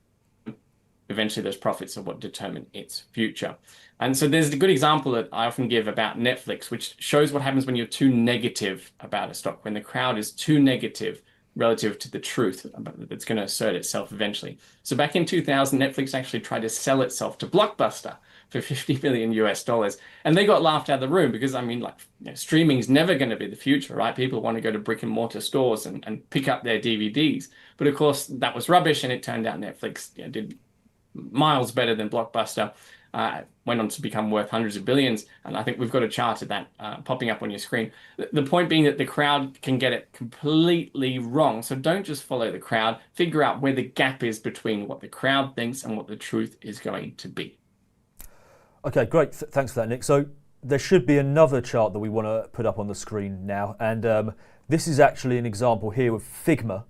eventually those profits are what determine its future. And so there's a good example that I often give about Netflix, which shows what happens when you're too negative about a stock, when the crowd is too negative relative to the truth that's going to assert itself eventually. So back in 2000, Netflix actually tried to sell itself to Blockbuster for $50 million US. And they got laughed out of the room because, streaming is never going to be the future, right? People want to go to brick and mortar stores and pick up their DVDs. But of course, that was rubbish. And it turned out Netflix did miles better than Blockbuster, went on to become worth hundreds of billions. And I think we've got a chart of that popping up on your screen. The point being that the crowd can get it completely wrong. So don't just follow the crowd. Figure out where the gap is between what the crowd thinks and what the truth is going to be. Okay, great. Thanks for that, Nick. So there should be another chart that we want to put up on the screen now. And this is actually an example here with Figma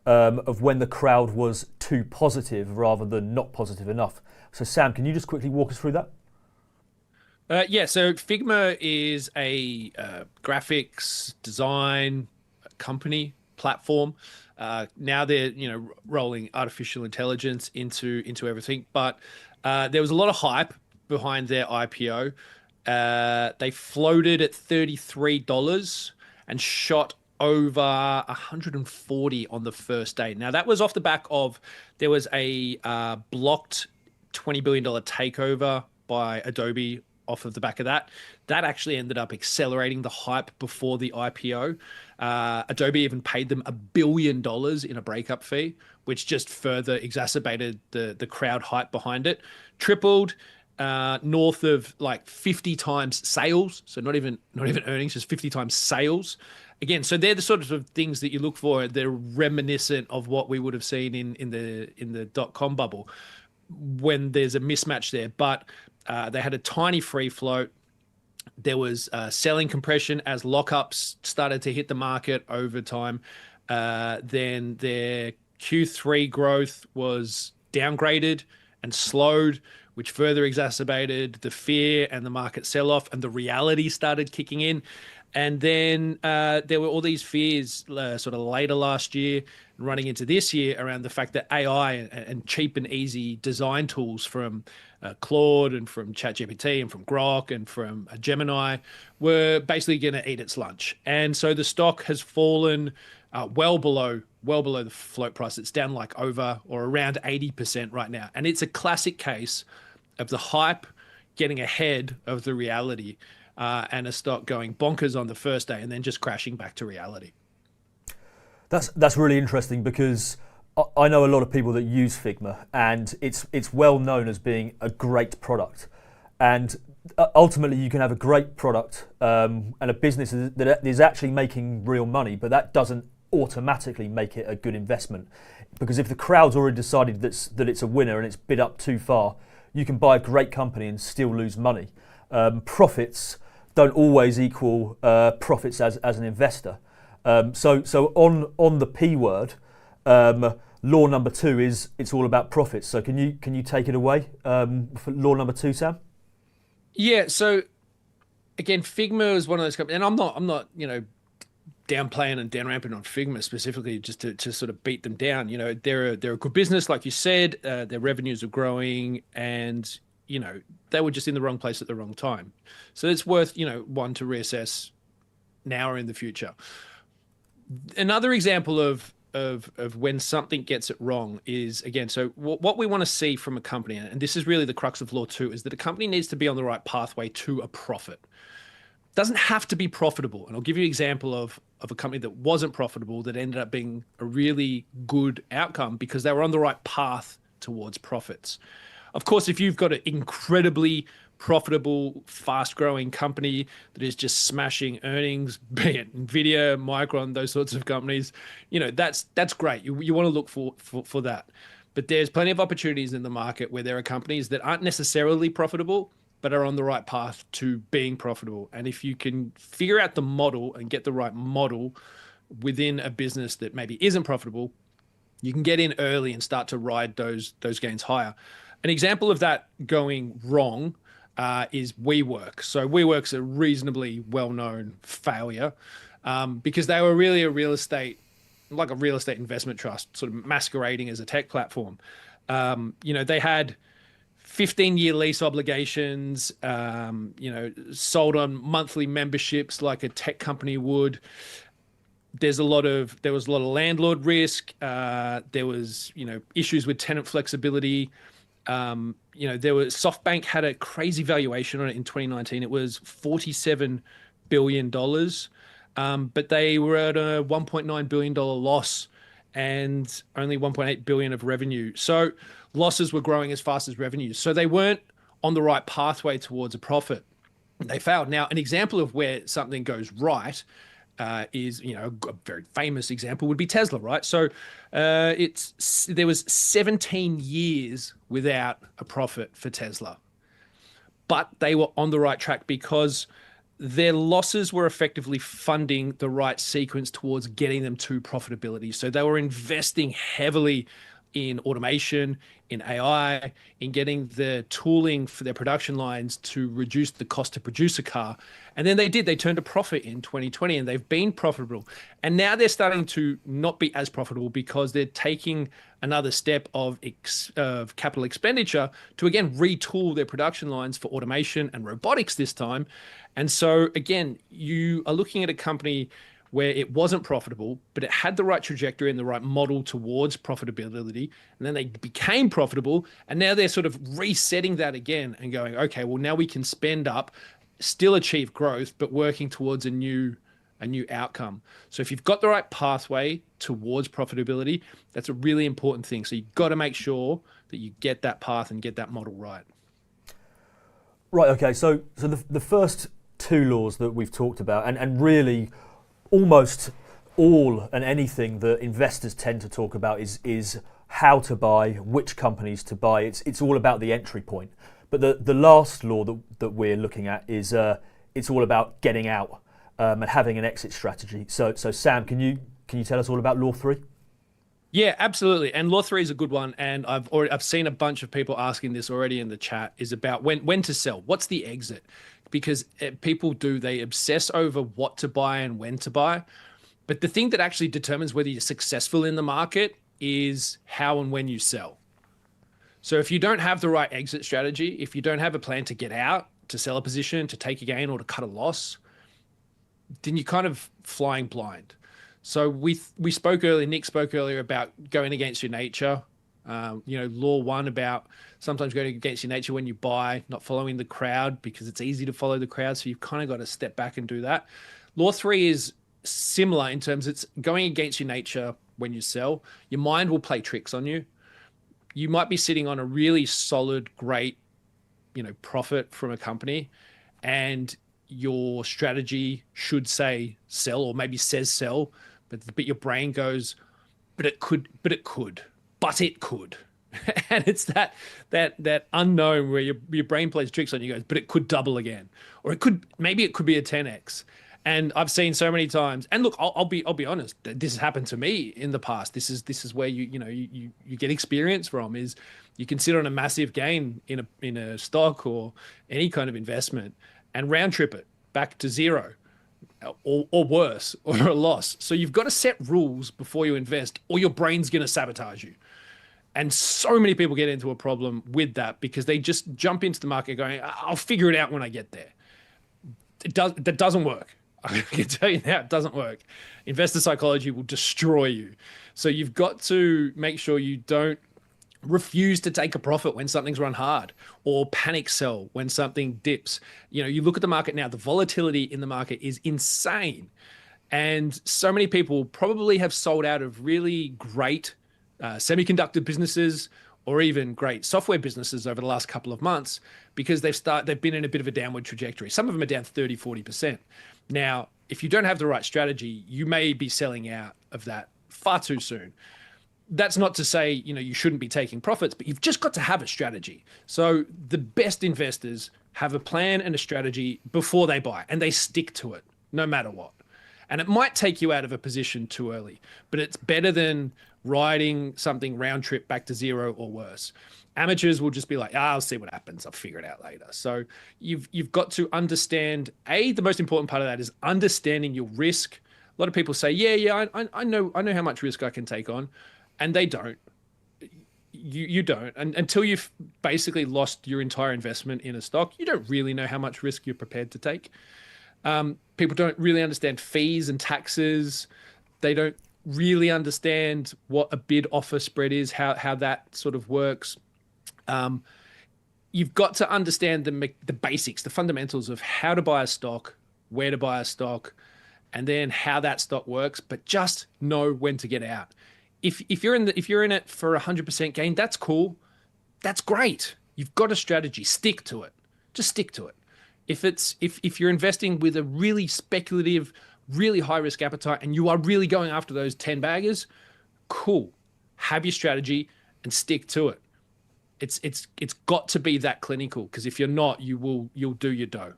of when the crowd was too positive rather than not positive enough. So Sam, can you just quickly walk us through that? Yeah, so Figma is a graphics design company platform. Now they're rolling artificial intelligence into everything, but there was a lot of hype behind their IPO. They floated at $33 and shot over 140 on the first day. Now that was off the back of there was a blocked $20 billion takeover by Adobe off of the back of that. That actually ended up accelerating the hype before the IPO. Adobe even paid them $1 billion in a breakup fee, which just further exacerbated the crowd hype behind it. Tripled north of 50 times sales. So not even earnings, just 50 times sales. Again, so they're the sort of things that you look for. They're reminiscent of what we would have seen in the dot-com bubble when there's a mismatch there. But they had a tiny free float. There was selling compression as lockups started to hit the market over time. Then their Q3 growth was downgraded and slowed, which further exacerbated the fear and the market sell-off, and the reality started kicking in. And then there were all these fears sort of later last year running into this year around the fact that AI and cheap and easy design tools from Claude and from ChatGPT and from Grok and from Gemini were basically going to eat its lunch. And so the stock has fallen well below the float price. It's down over or around 80% right now. And it's a classic case of the hype getting ahead of the reality. And a stock going bonkers on the first day and then just crashing back to reality. That's really interesting because I know a lot of people that use Figma, and it's well known as being a great product. And ultimately, you can have a great product and a business that is actually making real money, but that doesn't automatically make it a good investment. Because if the crowd's already decided that it's a winner and it's bid up too far, you can buy a great company and still lose money. Profits don't always equal profits as an investor. So on the P word, law number 2 is it's all about profits. So can you take it away for law number 2, Sam? Yeah. So again, Figma is one of those companies, and I'm not downplaying and down-ramping on Figma specifically just to sort of beat them down. You know, they're a good business, like you said. Their revenues are growing, and you know they were just in the wrong place at the wrong time. So it's worth, you know, one to reassess now or in the future. Another example of when something gets it wrong is, again, so what we want to see from a company, and this is really the crux of Law 2, is that a company needs to be on the right pathway to a profit. Doesn't have to be profitable. And I'll give you an example of a company that wasn't profitable that ended up being a really good outcome because they were on the right path towards profits. Of course, if you've got an incredibly profitable, fast-growing company that is just smashing earnings, be it Nvidia, Micron, those sorts of companies, you know, that's great. You want to look for that. But there's plenty of opportunities in the market where there are companies that aren't necessarily profitable, but are on the right path to being profitable. And if you can figure out the model and get the right model within a business that maybe isn't profitable, you can get in early and start to ride those gains higher. An example of that going wrong is WeWork. So WeWork's a reasonably well-known failure because they were really a real estate investment trust, sort of masquerading as a tech platform. You know, they had 15-year lease obligations, you know, sold on monthly memberships like a tech company would. There was a lot of landlord risk. There was, you know, issues with tenant flexibility. You know, SoftBank had a crazy valuation on it in 2019. It was $47 billion, but they were at a $1.9 billion loss and only 1.8 billion of revenue. So losses were growing as fast as revenues. So they weren't on the right pathway towards a profit. They failed. Now, an example of where something goes right is, you know, a very famous example would be Tesla, right? So there was 17 years without a profit for Tesla, but they were on the right track because their losses were effectively funding the right sequence towards getting them to profitability. So they were investing heavily in automation, in AI, in getting the tooling for their production lines to reduce the cost to produce a car. And then they turned a profit in 2020 and they've been profitable. And now they're starting to not be as profitable because they're taking another step of capital expenditure to, again, retool their production lines for automation and robotics this time. And so, again, you are looking at a company where it wasn't profitable, but it had the right trajectory and the right model towards profitability. And then they became profitable. And now they're sort of resetting that again and going, okay, well, now we can spend up, still achieve growth, but working towards a new outcome. So if you've got the right pathway towards profitability, that's a really important thing. So you've got to make sure that you get that path and get that model right. Right, okay. So the first two laws that we've talked about, and really almost all and anything that investors tend to talk about is how to buy, which companies to buy. It's all about the entry point. But the last law that we're looking at is it's all about getting out and having an exit strategy. So Sam, can you tell us all about law 3? Yeah, absolutely. And law 3 is a good one. And I've seen a bunch of people asking this already in the chat, is about when to sell. What's the exit? Because they obsess over what to buy and when to buy. But the thing that actually determines whether you're successful in the market is how and when you sell. So if you don't have the right exit strategy, if you don't have a plan to get out, to sell a position, to take a gain or to cut a loss, then you're kind of flying blind. So we spoke earlier, Nick spoke earlier about going against your nature. You know, law 1 about sometimes going against your nature when you buy, not following the crowd, because it's easy to follow the crowd. So you've kind of got to step back and do that. Law 3 is similar in terms it's going against your nature when you sell. Your mind will play tricks on you. You might be sitting on a really solid, great, you know, profit from a company, and your strategy should say sell, or maybe says sell, but your brain goes, but it could. And it's that unknown where your brain plays tricks on you, goes, but it could double again, or maybe it could be a 10x. And I've seen so many times. And look, I'll be honest. This has happened to me in the past. This is where you get experience from. Is you can sit on a massive gain in a stock or any kind of investment and round trip it back to zero. or worse, or a loss. So you've got to set rules before you invest, or your brain's going to sabotage you. And so many people get into a problem with that because they just jump into the market going, I'll figure it out when I get there. That doesn't work. I can tell you now, it doesn't work. Investor psychology will destroy you. So you've got to make sure you don't refuse to take a profit when something's run hard, or panic sell when something dips. You look at the market now, the volatility in the market is insane. And so many people probably have sold out of really great semiconductor businesses or even great software businesses over the last couple of months because they've been in a bit of a downward trajectory. Some of them are down 30, 40%. Now, if you don't have the right strategy, you may be selling out of that far too soon. That's not to say, you shouldn't be taking profits, but you've just got to have a strategy. So the best investors have a plan and a strategy before they buy, and they stick to it no matter what. And it might take you out of a position too early, but it's better than riding something round trip back to zero or worse. Amateurs will just be like, I'll see what happens. I'll figure it out later. So you've got to understand, the most important part of that is understanding your risk. A lot of people say, I know how much risk I can take on. And they don't. You don't. And until you've basically lost your entire investment in a stock, you don't really know how much risk you're prepared to take. People don't really understand fees and taxes. They don't really understand what a bid offer spread is, how that sort of works. You've got to understand the basics, the fundamentals of how to buy a stock, where to buy a stock, and then how that stock works, but just know when to get out. If you're in it for 100% gain, that's cool. That's great. You've got a strategy. Stick to it. Just stick to it. If you're investing with a really speculative, really high risk appetite, and you are really going after those 10 baggers, cool. Have your strategy and stick to it. It's got to be that clinical, because if you're not, you'll do your dough.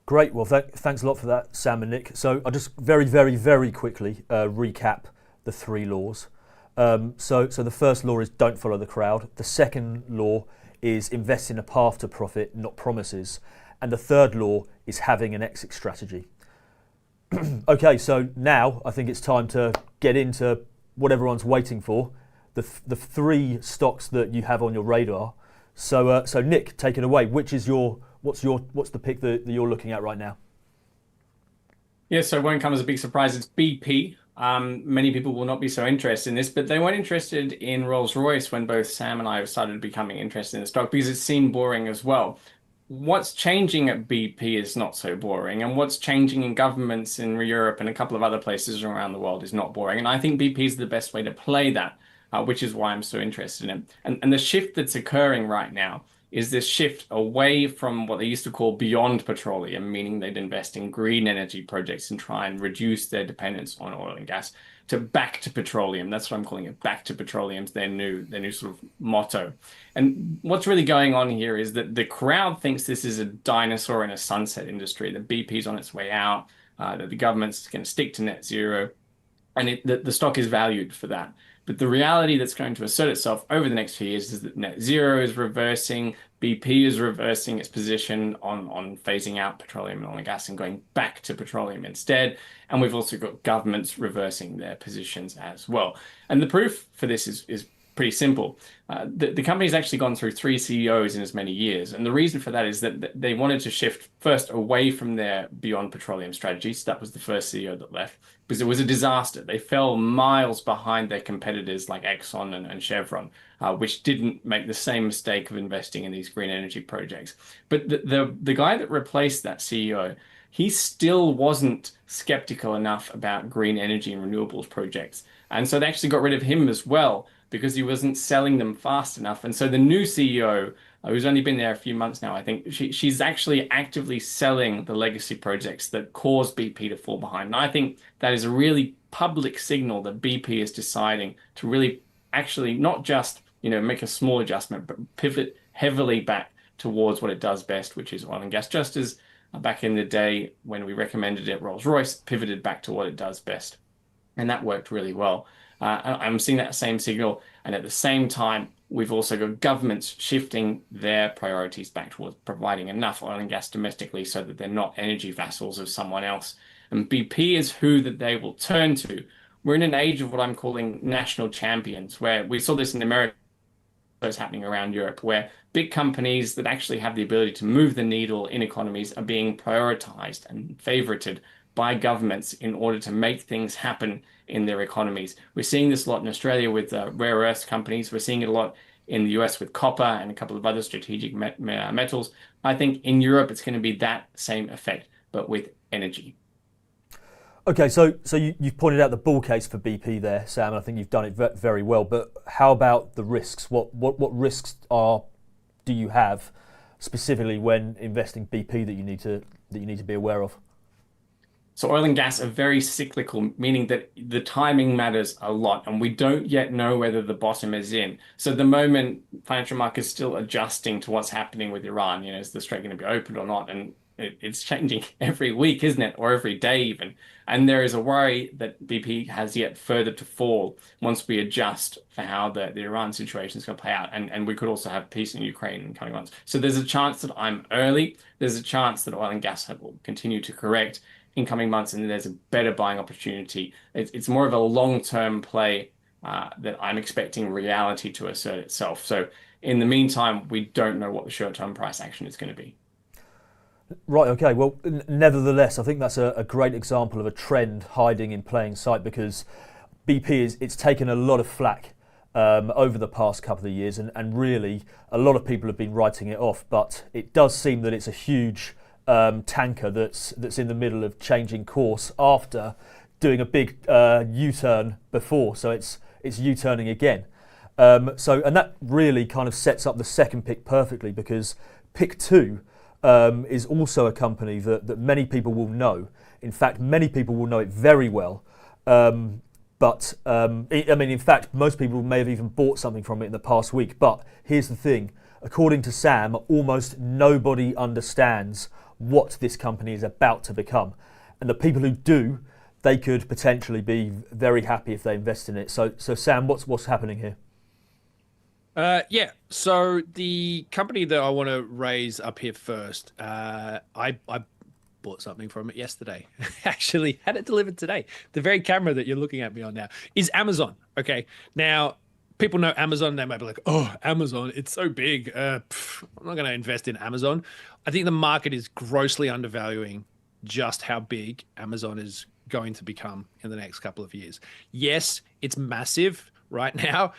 Great. Well, thanks a lot for that, Sam and Nick. So I'll just very, very, very quickly recap the three laws. So the first law is don't follow the crowd. The second law is invest in a path to profit, not promises. And the third law is having an exit strategy. Okay, so now I think it's time to get into what everyone's waiting for, the three stocks that you have on your radar. So Nick, take it away. What's the pick that you're looking at right now? Yeah, so it won't come as a big surprise. It's BP. Many people will not be so interested in this, but they weren't interested in Rolls-Royce when both Sam and I started becoming interested in the stock because it seemed boring as well. What's changing at BP is not so boring, and what's changing in governments in Europe and a couple of other places around the world is not boring. And I think BP is the best way to play that, which is why I'm so interested in it. And the shift that's occurring right now is this shift away from what they used to call beyond petroleum, meaning they'd invest in green energy projects and try and reduce their dependence on oil and gas, to back to petroleum. That's what I'm calling it. Back to petroleum's their new sort of motto. And what's really going on here is that the crowd thinks this is a dinosaur in a sunset industry, that BP's on its way out, that the government's going to stick to net zero, and the stock is valued for that. But the reality that's going to assert itself over the next few years is that net zero is reversing, BP is reversing its position on phasing out petroleum and oil and gas and going back to petroleum instead. And we've also got governments reversing their positions as well. And the proof for this is pretty simple. The company's actually gone through 3 CEOs in as many years. And the reason for that is that they wanted to shift first away from their beyond petroleum strategy. So that was the first CEO that left, because it was a disaster. They fell miles behind their competitors like Exxon and Chevron, which didn't make the same mistake of investing in these green energy projects. But the guy that replaced that CEO, he still wasn't skeptical enough about green energy and renewables projects. And so they actually got rid of him as well, because he wasn't selling them fast enough. And so the new CEO, who's only been there a few months now, I think she's actually actively selling the legacy projects that caused BP to fall behind. And I think that is a really public signal that BP is deciding to really actually not just, make a small adjustment, but pivot heavily back towards what it does best, which is oil and gas, just as back in the day when we recommended it, Rolls-Royce pivoted back to what it does best. And that worked really well. I'm seeing that same signal, and at the same time, we've also got governments shifting their priorities back towards providing enough oil and gas domestically so that they're not energy vassals of someone else. And BP is who that they will turn to. We're in an age of what I'm calling national champions, where we saw this in America, it's happening around Europe, where big companies that actually have the ability to move the needle in economies are being prioritized and favorited by governments in order to make things happen in their economies. We're seeing this a lot in Australia with rare earth companies. We're seeing it a lot in the US with copper and a couple of other strategic metals. I think in Europe it's going to be that same effect, but with energy. Okay, so you've pointed out the bull case for BP there, Sam, and I think you've done it very well. But how about the risks? What risks do you have specifically when investing BP that you need to be aware of? So oil and gas are very cyclical, meaning that the timing matters a lot, and we don't yet know whether the bottom is in. So at the moment, financial markets still adjusting to what's happening with Iran. Is the strait going to be opened or not? And it's changing every week, isn't it? Or every day even. And there is a worry that BP has yet further to fall once we adjust for how the Iran situation is going to play out. And we could also have peace in Ukraine in coming months. So there's a chance that I'm early. There's a chance that oil and gas will continue to correct in coming months, and there's a better buying opportunity. It's more of a long-term play that I'm expecting reality to assert itself. So in the meantime, we don't know what the short-term price action is going to be. Right, okay. Well, nevertheless, I think that's a great example of a trend hiding in plain sight, because BP it's taken a lot of flack over the past couple of years, and really a lot of people have been writing it off, but it does seem that it's a huge tanker that's in the middle of changing course after doing a big U-turn before, so it's U-turning again. And that really kind of sets up the second pick perfectly, because pick 2 is also a company that many people will know. In fact, many people will know it very well. In fact, most people may have even bought something from it in the past week. But here's the thing. According to Sam, almost nobody understands what this company is about to become. And the people who do, they could potentially be very happy if they invest in it. So Sam, what's happening here? So the company that I want to raise up here first, I bought something from it yesterday. Actually, had it delivered today. The very camera that you're looking at me on now is Amazon. Okay, now people know Amazon. They might be like, "Oh, Amazon, it's so big. I'm not going to invest in Amazon." I think the market is grossly undervaluing just how big Amazon is going to become in the next couple of years. Yes, it's massive right now,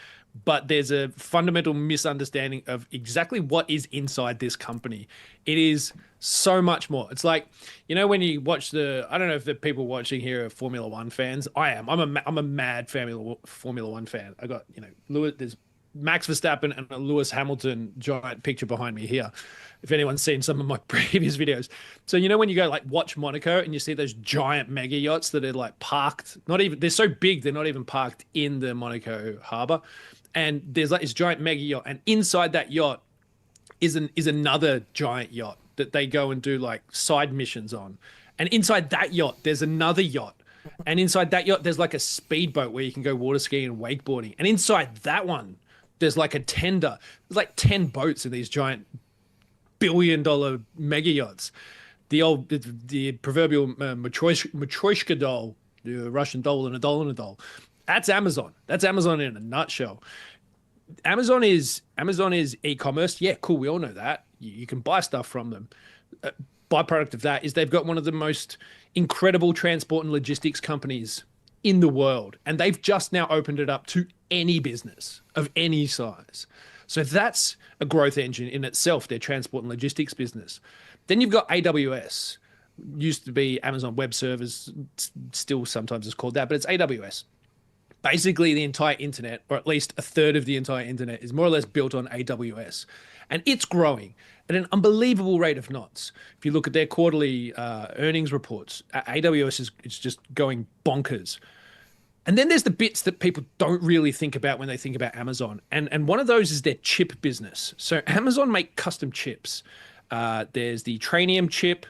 but there's a fundamental misunderstanding of exactly what is inside this company. It is so much more. It's like, when you watch I don't know if the people watching here are Formula One fans. I am. I'm a mad Formula One fan. I got, there's Max Verstappen and a Lewis Hamilton giant picture behind me here, if anyone's seen some of my previous videos. So when you go watch Monaco and you see those giant mega yachts that are parked, they're so big they're not even parked in the Monaco harbor, and there's this giant mega yacht, and inside that yacht is another giant yacht that they go and do side missions on, and inside that yacht there's another yacht, and inside that yacht there's a speedboat where you can go water skiing and wakeboarding, and inside that one there's a tender. There's 10 boats in these giant billion-dollar mega yachts. The proverbial Matryoshka doll, the Russian doll and a doll and a doll. That's Amazon. That's Amazon in a nutshell. Amazon is e-commerce. Yeah, cool. We all know that. You can buy stuff from them. Byproduct of that is they've got one of the most incredible transport and logistics companies in the world, and they've just now opened it up to any business of any size. So that's a growth engine in itself, their transport and logistics business. Then you've got AWS, used to be Amazon Web Services, still sometimes is called that, but it's AWS. Basically, the entire internet, or at least a third of the entire internet, is more or less built on AWS. And it's growing at an unbelievable rate of knots. If you look at their quarterly earnings reports, AWS is just going bonkers. And then there's the bits that people don't really think about when they think about Amazon. And one of those is their chip business. So Amazon make custom chips. There's the Trainium chip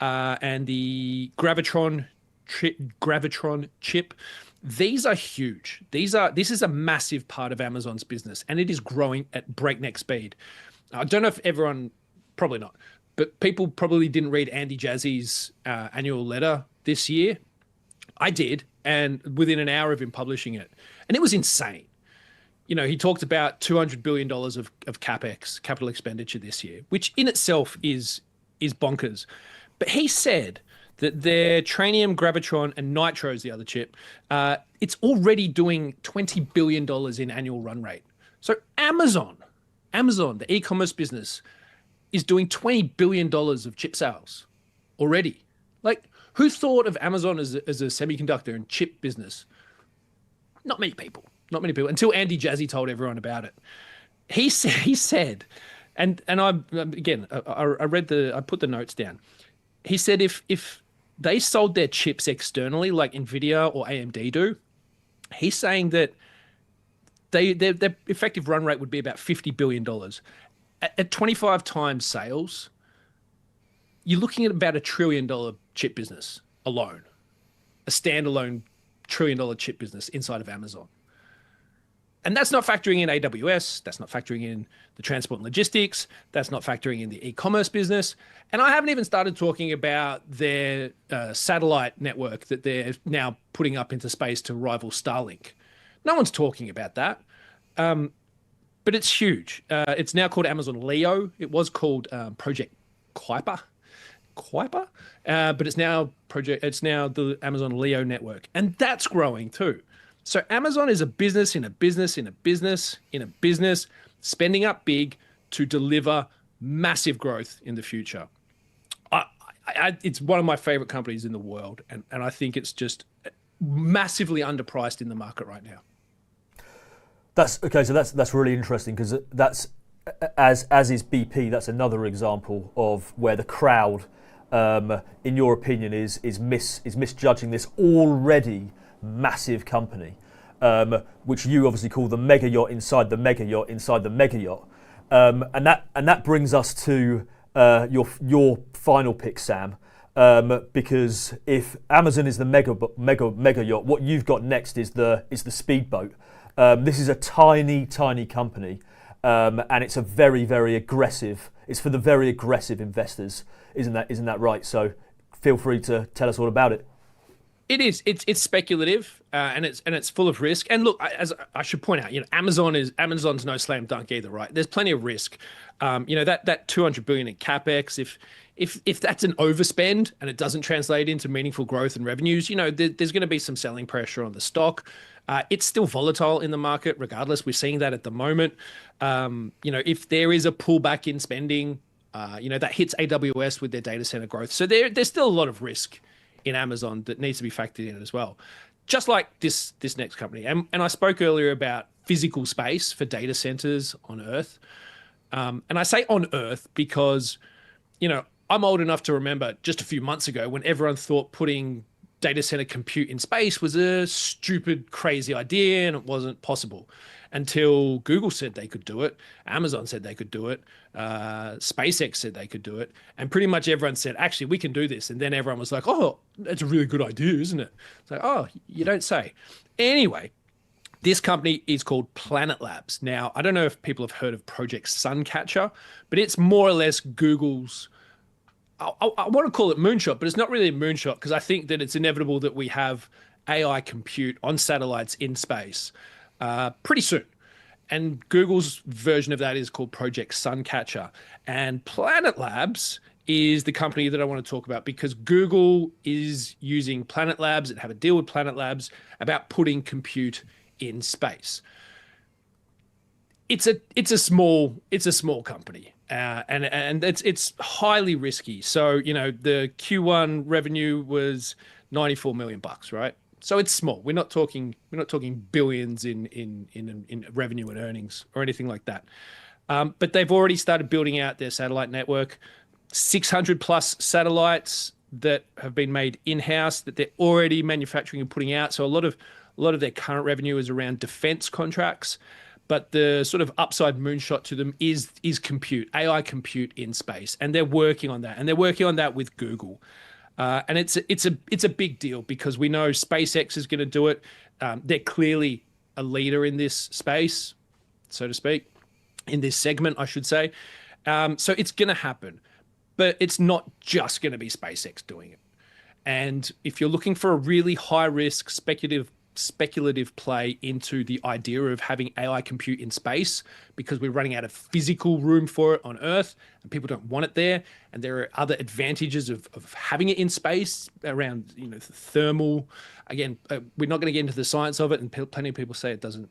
and the Gravitron chip. These are huge. This is a massive part of Amazon's business, and it is growing at breakneck speed. I don't know if everyone, probably not, but people probably didn't read Andy Jassy's annual letter this year. I did, and within an hour of him publishing it, and it was insane. He talked about $200 billion of CapEx, capital expenditure this year, which in itself is bonkers. But he said that their Trainium, Gravitron, and Nitro is the other chip. It's already doing $20 billion in annual run rate. So Amazon, the e-commerce business, is doing $20 billion of chip sales already. Like, who thought of Amazon as a semiconductor and chip business? Not many people. Not many people, until Andy Jassy told everyone about it. He said, and I put the notes down. He said if they sold their chips externally, like Nvidia or AMD do, he's saying that their effective run rate would be about $50 billion. At 25 times sales, you're looking at about $1 trillion chip business alone, a standalone $1 trillion chip business inside of Amazon. And that's not factoring in AWS. That's not factoring in the transport and logistics. That's not factoring in the e-commerce business. And I haven't even started talking about their satellite network that they're now putting up into space to rival Starlink. No one's talking about that. But it's huge. It's now called Amazon Leo. It was called Project Kuiper. But it's now the Amazon Leo network. And that's growing too. So Amazon is a business in a business in a business in a business, spending up big to deliver massive growth in the future. It's one of my favorite companies in the world, and I think it's just massively underpriced in the market right now. That's okay. So that's really interesting, because that's as is BP. That's another example of where the crowd, in your opinion, is misjudging this already massive company, which you obviously call the mega yacht inside the mega yacht inside the mega yacht, and that brings us to your final pick, Sam, because if Amazon is the mega yacht, what you've got next is the speedboat. This is a tiny company, and it's a very aggressive. It's for the very aggressive investors, isn't that right? So feel free to tell us all about it. It is. It's speculative, and it's full of risk. And look, as I should point out, Amazon's no slam dunk either, right? There's plenty of risk. That $200 billion in capex. If that's an overspend and it doesn't translate into meaningful growth and revenues, there's going to be some selling pressure on the stock. It's still volatile in the market, regardless. We're seeing that at the moment. If there is a pullback in spending, that hits AWS with their data center growth. So there's still a lot of risk in Amazon that needs to be factored in as well. Just like this next company. And I spoke earlier about physical space for data centers on Earth. And I say on Earth because, I'm old enough to remember just a few months ago when everyone thought putting data center compute in space was a stupid, crazy idea and it wasn't possible, until Google said they could do it, Amazon said they could do it, SpaceX said they could do it, and pretty much everyone said, actually, we can do this. And then everyone was like, oh, that's a really good idea, isn't it? It's like, oh, you don't say. Anyway, this company is called Planet Labs. Now, I don't know if people have heard of Project Suncatcher, but it's more or less Google's, I want to call it moonshot, but it's not really a moonshot, because I think that it's inevitable that we have AI compute on satellites in space pretty soon. And Google's version of that is called Project Suncatcher. And Planet Labs is the company that I want to talk about, because Google is using Planet Labs and have a deal with Planet Labs about putting compute in space. It's a small company. And it's highly risky. So, the Q1 revenue was $94 million, right? So it's small. We're not talking billions in revenue and earnings or anything like that. But they've already started building out their satellite network, 600 plus satellites that have been made in-house that they're already manufacturing and putting out. So a lot of their current revenue is around defense contracts. But the sort of upside moonshot to them is compute, AI compute in space. And they're working on that. And they're working on that with Google. And it's a big deal because we know SpaceX is going to do it. They're clearly a leader in this space, so to speak, in this segment, I should say. So it's going to happen, but it's not just going to be SpaceX doing it. And if you're looking for a really high risk speculative play into the idea of having AI compute in space, because we're running out of physical room for it on Earth and people don't want it there, and there are other advantages of having it in space around thermal. Again, we're not going to get into the science of it, and plenty of people say it doesn't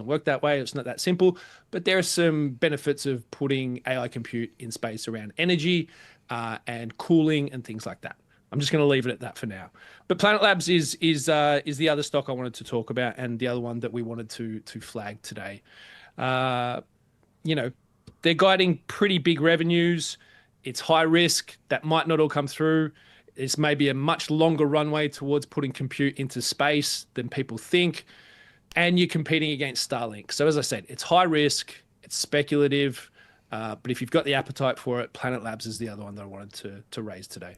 work that way. It's not that simple, but there are some benefits of putting AI compute in space around energy and cooling and things like that. I'm just going to leave it at that for now. But Planet Labs is the other stock I wanted to talk about, and the other one that we wanted to flag today. They're guiding pretty big revenues. It's high risk. That might not all come through. It's maybe a much longer runway towards putting compute into space than people think. And you're competing against Starlink. So as I said, it's high risk. It's speculative. But if you've got the appetite for it, Planet Labs is the other one that I wanted to raise today.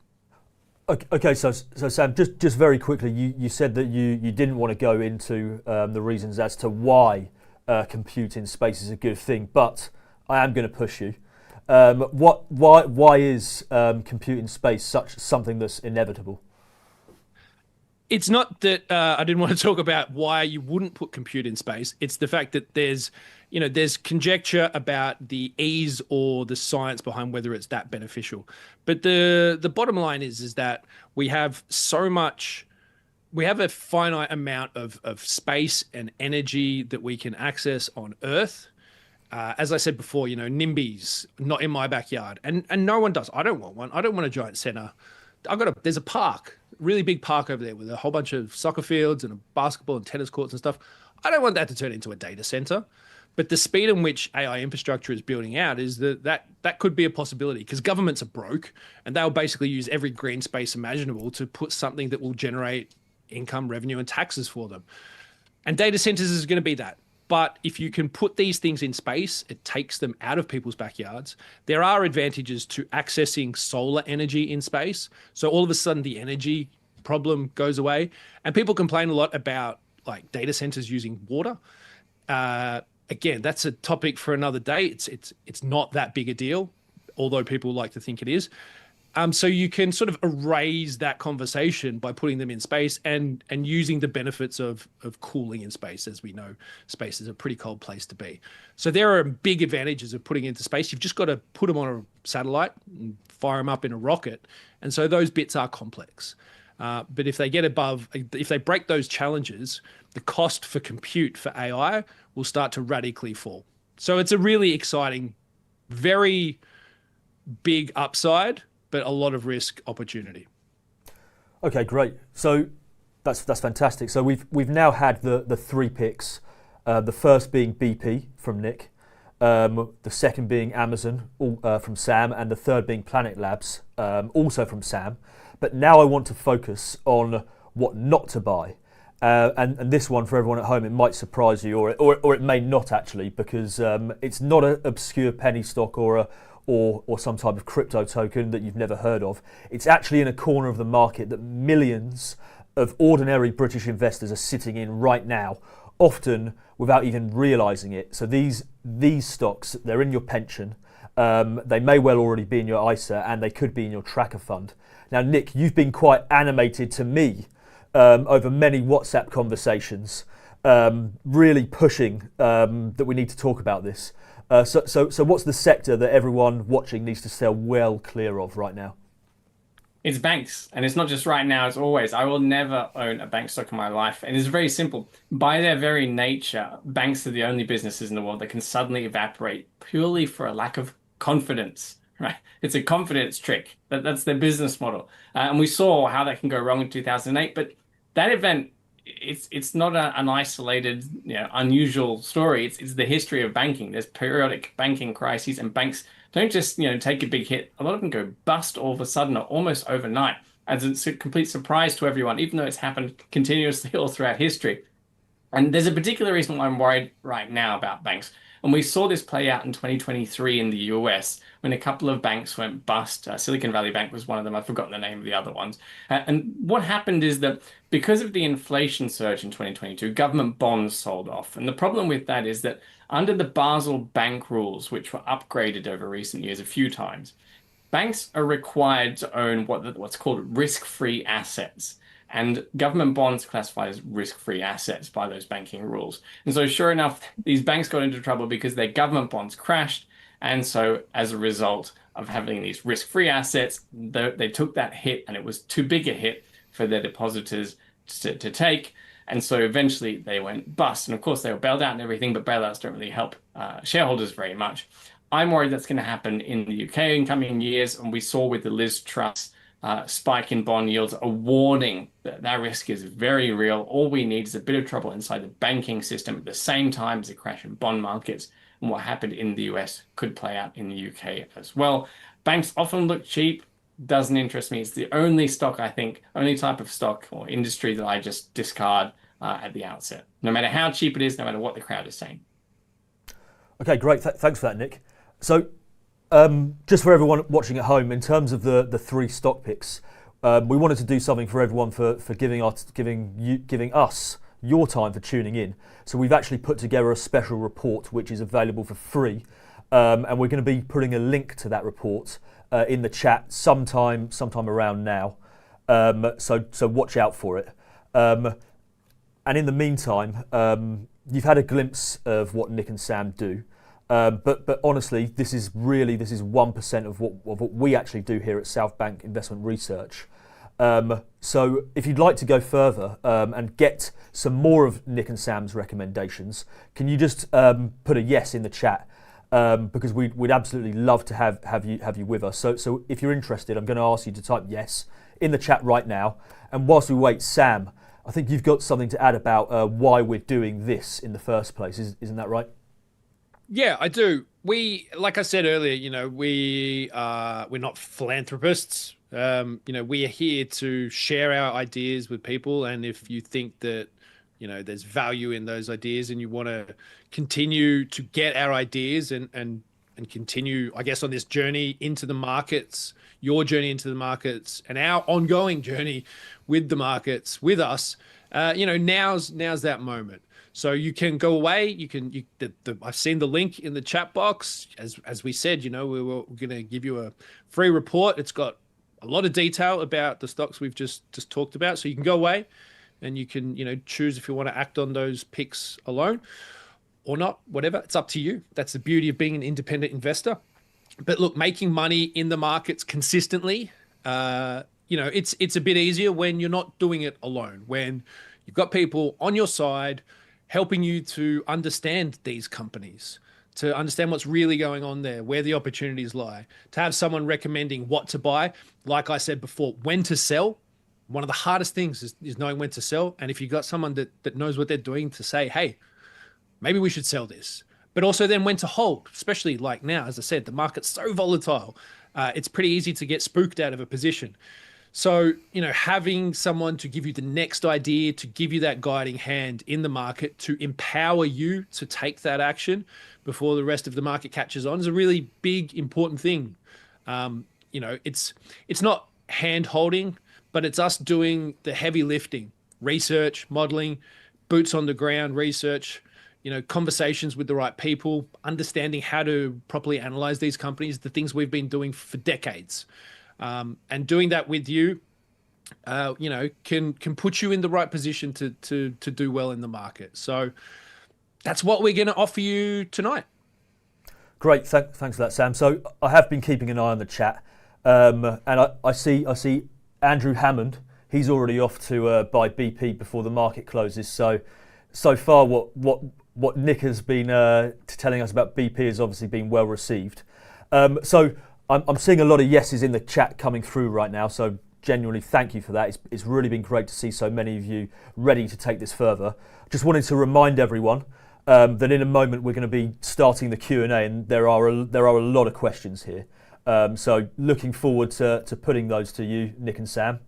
Okay, so Sam, just very quickly, you said that you didn't want to go into the reasons as to why compute in space is a good thing, but I am going to push you. Why is compute in space something that's inevitable? It's not that I didn't want to talk about why you wouldn't put compute in space. It's the fact that there's conjecture about the ease or the science behind whether it's that beneficial. But the bottom line is that we have a finite amount of space and energy that we can access on Earth. As I said before, NIMBYs, not in my backyard. And no one does. I don't want one. I don't want a giant center. There's a park, really big park over there with a whole bunch of soccer fields and a basketball and tennis courts and stuff. I don't want that to turn into a data center. But the speed in which AI infrastructure is building out is that could be a possibility, because governments are broke and they'll basically use every green space imaginable to put something that will generate income, revenue, and taxes for them. And data centers is going to be that. But if you can put these things in space, it takes them out of people's backyards. There are advantages to accessing solar energy in space. So all of a sudden the energy problem goes away. And people complain a lot about like data centers using water. Again, that's a topic for another day. It's not that big a deal, although people like to think it is. So you can sort of erase that conversation by putting them in space and using the benefits of cooling in space. As we know, space is a pretty cold place to be. So there are big advantages of putting it into space. You've just got to put them on a satellite and fire them up in a rocket. And so those bits are complex. But if they break those challenges, the cost for compute for AI will start to radically fall. So it's a really exciting, very big upside, but a lot of risk opportunity. Okay, great. So that's fantastic. So we've now had the three picks. The first being BP from Nick, the second being Amazon from Sam, and the third being Planet Labs, also from Sam. But now I want to focus on what not to buy. And this one, for everyone at home, it might surprise you, or it may not actually, because it's not an obscure penny stock or some type of crypto token that you've never heard of. It's actually in a corner of the market that millions of ordinary British investors are sitting in right now, often without even realising it. So these stocks, they're in your pension. They may well already be in your ISA, and they could be in your tracker fund. Now, Nick, you've been quite animated to me over many WhatsApp conversations, really pushing that we need to talk about this. So what's the sector that everyone watching needs to stay well clear of right now? It's banks. And it's not just right now, it's always. I will never own a bank stock in my life. And it's very simple. By their very nature, banks are the only businesses in the world that can suddenly evaporate purely for a lack of confidence. Right? It's a confidence trick. That's their business model. And we saw how that can go wrong in 2008. But that event, it's not an isolated, unusual story. It's the history of banking. There's periodic banking crises, and banks don't just take a big hit. A lot of them go bust all of a sudden or almost overnight, as it's a complete surprise to everyone, even though it's happened continuously all throughout history. And there's a particular reason why I'm worried right now about banks. And we saw this play out in 2023 in the US when a couple of banks went bust. Silicon Valley Bank was one of them. I've forgotten the name of the other ones. And what happened is that because of the inflation surge in 2022, government bonds sold off. And the problem with that is that under the Basel bank rules, which were upgraded over recent years a few times, banks are required to own what's called risk-free assets. And government bonds classified as risk-free assets by those banking rules. And so sure enough, these banks got into trouble because their government bonds crashed. And so as a result of having these risk-free assets, they took that hit, and it was too big a hit for their depositors to take. And so eventually they went bust. And of course, they were bailed out and everything, but bailouts don't really help shareholders very much. I'm worried that's going to happen in the UK in coming years. And we saw with the Liz Truss spike in bond yields a warning that that risk is very real. All we need is a bit of trouble inside the banking system at the same time as a crash in bond markets. And what happened in the US could play out in the UK as well. Banks often look cheap. Doesn't interest me. It's the only stock, I think, only type of stock or industry that I just discard at the outset, no matter how cheap it is, no matter what the crowd is saying. Okay, great. Thanks for that, Nick. So just for everyone watching at home, in terms of the three stock picks, we wanted to do something for everyone for giving us your time for tuning in. So we've actually put together a special report which is available for free, and we're going to be putting a link to that report in the chat sometime around now. So watch out for it. And in the meantime, you've had a glimpse of what Nick and Sam do. But honestly, this is 1% of what we actually do here at Southbank Investment Research. So if you'd like to go further and get some more of Nick and Sam's recommendations, can you just put a yes in the chat? Because we'd absolutely love to have you with us. So if you're interested, I'm going to ask you to type yes in the chat right now. And whilst we wait, Sam, I think you've got something to add about why we're doing this in the first place. Isn't that right? Yeah, I do. Like I said earlier, we're not philanthropists. We are here to share our ideas with people. And if you think that, there's value in those ideas and you want to continue to get our ideas and continue, I guess, on this journey into the markets, your journey into the markets and our ongoing journey with the markets with us, now's that moment. So you can go away. I've seen the link in the chat box. As we said, we're going to give you a free report. It's got a lot of detail about the stocks we've just talked about. So you can go away and you can, choose if you want to act on those picks alone or not, whatever. It's up to you. That's the beauty of being an independent investor. But look, making money in the markets consistently, it's a bit easier when you're not doing it alone, when you've got people on your side helping you to understand these companies, to understand what's really going on there, where the opportunities lie, to have someone recommending what to buy. Like I said before, when to sell. One of the hardest things is knowing when to sell. And if you've got someone that knows what they're doing to say, hey, maybe we should sell this. But also then when to hold, especially like now, as I said, the market's so volatile. It's pretty easy to get spooked out of a position. So, having someone to give you the next idea, to give you that guiding hand in the market, to empower you to take that action before the rest of the market catches on is a really big, important thing. It's not hand holding, but it's us doing the heavy lifting, research, modeling, boots on the ground research, conversations with the right people, understanding how to properly analyze these companies, the things we've been doing for decades. And doing that with you, can put you in the right position to do well in the market. So that's what we're going to offer you tonight. Great, thanks for that, Sam. So I have been keeping an eye on the chat, and I see Andrew Hammond. He's already off to buy BP before the market closes. So far, what Nick has been telling us about BP has obviously been well received. So I'm seeing a lot of yeses in the chat coming through right now. So genuinely, thank you for that. It's really been great to see so many of you ready to take this further. Just wanted to remind everyone that in a moment we're going to be starting the Q&A, and there are a lot of questions here. So looking forward to putting those to you, Nick and Sam.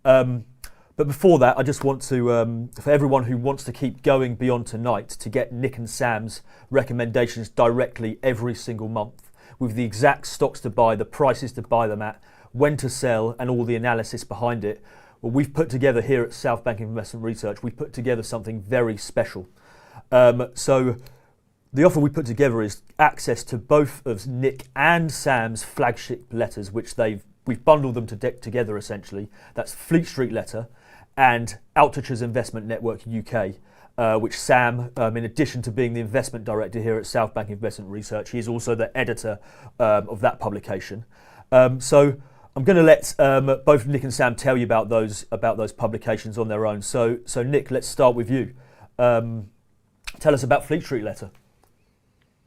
But But before that, I just want to, for everyone who wants to keep going beyond tonight, to get Nick and Sam's recommendations directly every single month with the exact stocks to buy, the prices to buy them at, when to sell, and all the analysis behind it. Well, we've put together here at Southbank Investment Research, we've put together something very special. So the offer we put together is access to both of Nick and Sam's flagship letters, which we've bundled them together essentially. That's Fleet Street Letter and Altitude's Investment Network UK, which Sam, in addition to being the investment director here at Southbank Investment Research, he is also the editor of that publication. So I'm going to let both Nick and Sam tell you about those publications on their own. So Nick, let's start with you. Tell us about Fleet Street Letter.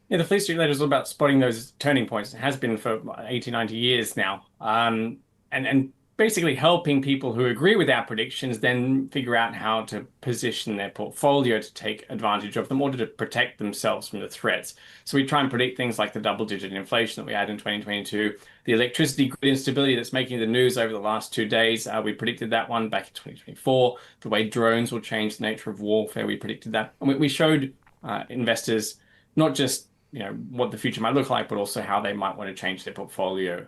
Yeah, the Fleet Street Letter is all about spotting those turning points. It has been for 80, 90 years now. And basically helping people who agree with our predictions then figure out how to position their portfolio to take advantage of them or to protect themselves from the threats. So we try and predict things like the double-digit inflation that we had in 2022, the electricity grid instability that's making the news over the last 2 days. We predicted that one back in 2024. The way drones will change the nature of warfare, we predicted that. And we showed investors not just what the future might look like, but also how they might want to change their portfolio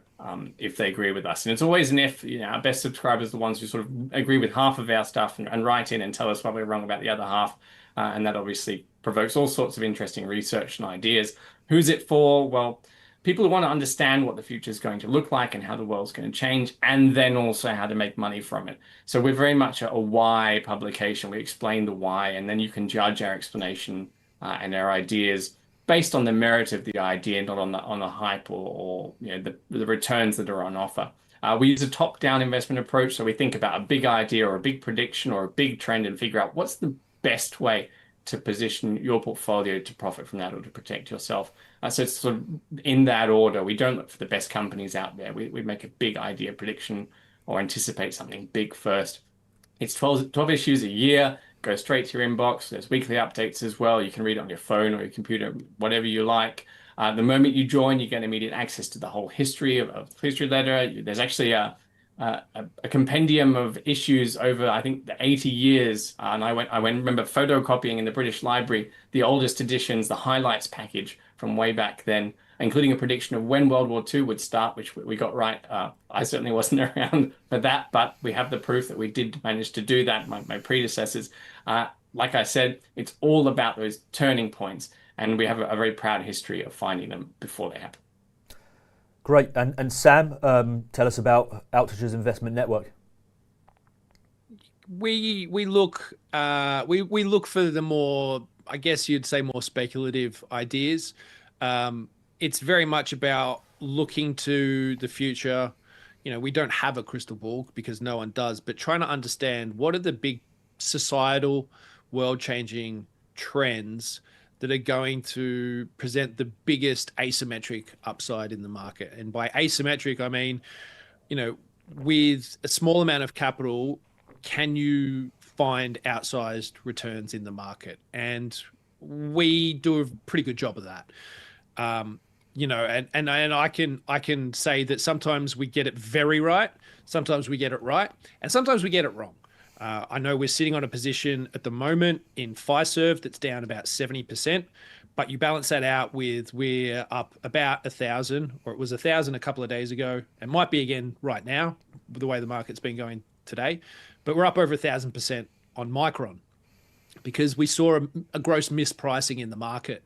if they agree with us. And it's always an if. Our best subscribers are the ones who sort of agree with half of our stuff and write in and tell us why we're wrong about the other half. And that obviously provokes all sorts of interesting research and ideas. Who's it for? Well, people who want to understand what the future is going to look like and how the world's going to change, and then also how to make money from it. So we're very much a why publication. We explain the why, and then you can judge our explanation and our ideas based on the merit of the idea, not on the hype or the returns that are on offer. We use a top-down investment approach, so we think about a big idea or a big prediction or a big trend and figure out what's the best way to position your portfolio to profit from that or to protect yourself. So it's sort of in that order. We don't look for the best companies out there. We make a big idea prediction or anticipate something big first. It's 12 issues a year. Go straight to your inbox. There's weekly updates as well. You can read it on your phone or your computer, whatever you like. The moment you join, you get immediate access to the whole history of the Fleet Street Letter. There's actually a compendium of issues over, I think, the 80 years. And I remember photocopying in the British Library the oldest editions, the highlights package from way back then, including a prediction of when World War II would start, which we got right. I certainly wasn't around for that, but we have the proof that we did manage to do that, my predecessors. Like I said, it's all about those turning points, and we have a very proud history of finding them before they happen. Great. And Sam, tell us about Altitude's Investment Network. We look for the more, I guess you'd say, more speculative ideas. It's very much about looking to the future. We don't have a crystal ball because no one does, but trying to understand what are the big societal, world-changing trends that are going to present the biggest asymmetric upside in the market. And by asymmetric, I mean, with a small amount of capital, can you find outsized returns in the market? And we do a pretty good job of that. And I can say that sometimes we get it very right, sometimes we get it right, and sometimes we get it wrong. I know we're sitting on a position at the moment in Fiserv that's down about 70%, but you balance that out with we're up about 1,000, or it was 1,000 a couple of days ago, and might be again right now with the way the market's been going today, but we're up over 1,000% on Micron because we saw a gross mispricing in the market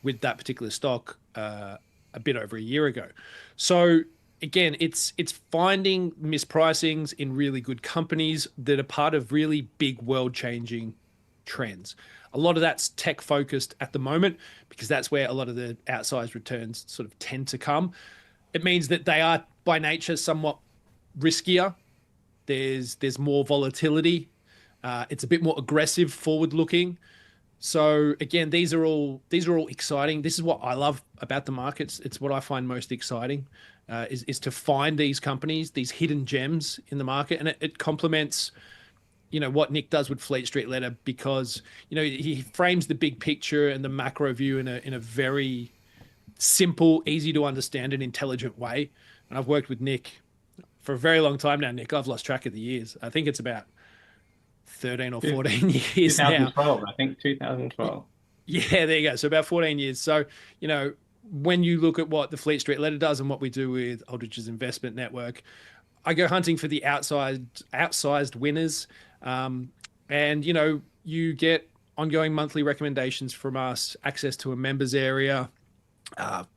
with that particular stock a bit over a year ago. So again, it's finding mispricings in really good companies that are part of really big world-changing trends. A lot of that's tech-focused at the moment because that's where a lot of the outsized returns sort of tend to come. It means that they are by nature somewhat riskier. There's more volatility. It's a bit more aggressive, forward-looking. So again, these are all exciting. This is what I love about the markets. It's what I find most exciting, is to find these companies, these hidden gems in the market, and it complements, what Nick does with Fleet Street Letter because he frames the big picture and the macro view in a very simple, easy to understand, and intelligent way. And I've worked with Nick for a very long time now. Nick, I've lost track of the years. I think it's about 13 or 14 years now. 2012, I think 2012. Yeah, there you go. So about 14 years. So, when you look at what the Fleet Street Letter does and what we do with Aldrich's Investment Network, I go hunting for the outsized winners. And, you get ongoing monthly recommendations from us, access to a members area,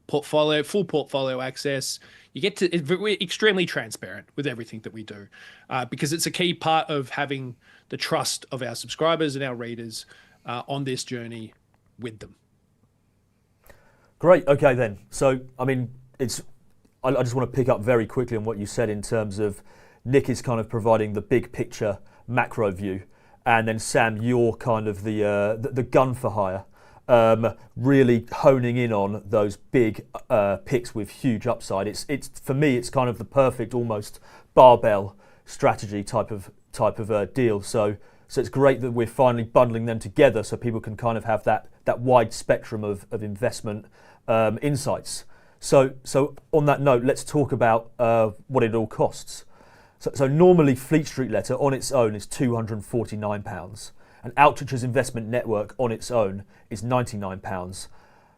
full portfolio access. We're extremely transparent with everything that we do, because it's a key part of having the trust of our subscribers and our readers on this journey with them. Great. Okay, then. So, I mean, I just want to pick up very quickly on what you said in terms of Nick is kind of providing the big picture macro view, and then Sam, you're kind of the gun for hire, really honing in on those big picks with huge upside. It's for me, it's kind of the perfect almost barbell strategy type of deal. So it's great that we're finally bundling them together so people can kind of have that wide spectrum of investment insights. So on that note, let's talk about what it all costs. So normally Fleet Street Letter on its own is £249, and Outreach's Investment Network on its own is £99.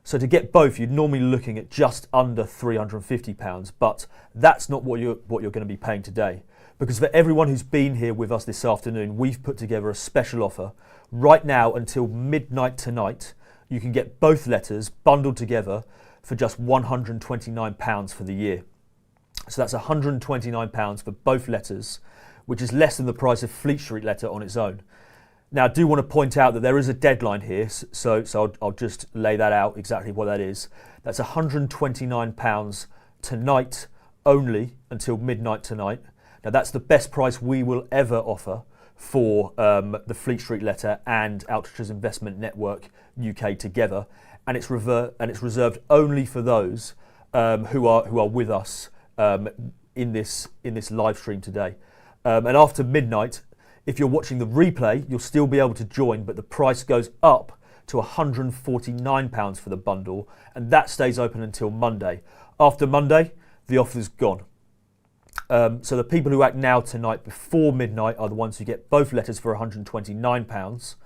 So to get both, you're normally looking at just under £350, but that's not what you're going to be paying today. Because for everyone who's been here with us this afternoon, we've put together a special offer. Right now until midnight tonight, you can get both letters bundled together for just £129 for the year. So that's £129 for both letters, which is less than the price of Fleet Street Letter on its own. Now, I do want to point out that there is a deadline here, so I'll just lay that out exactly what that is. That's £129 tonight only until midnight tonight. Now, that's the best price we will ever offer for the Fleet Street Letter and Outreach's Investment Network UK together, and it's reserved only for those who are with us in this live stream today. And after midnight, if you're watching the replay, you'll still be able to join, but the price goes up to £149 for the bundle, and that stays open until Monday. After Monday, the offer's gone. So the people who act now tonight before midnight are the ones who get both letters for £129.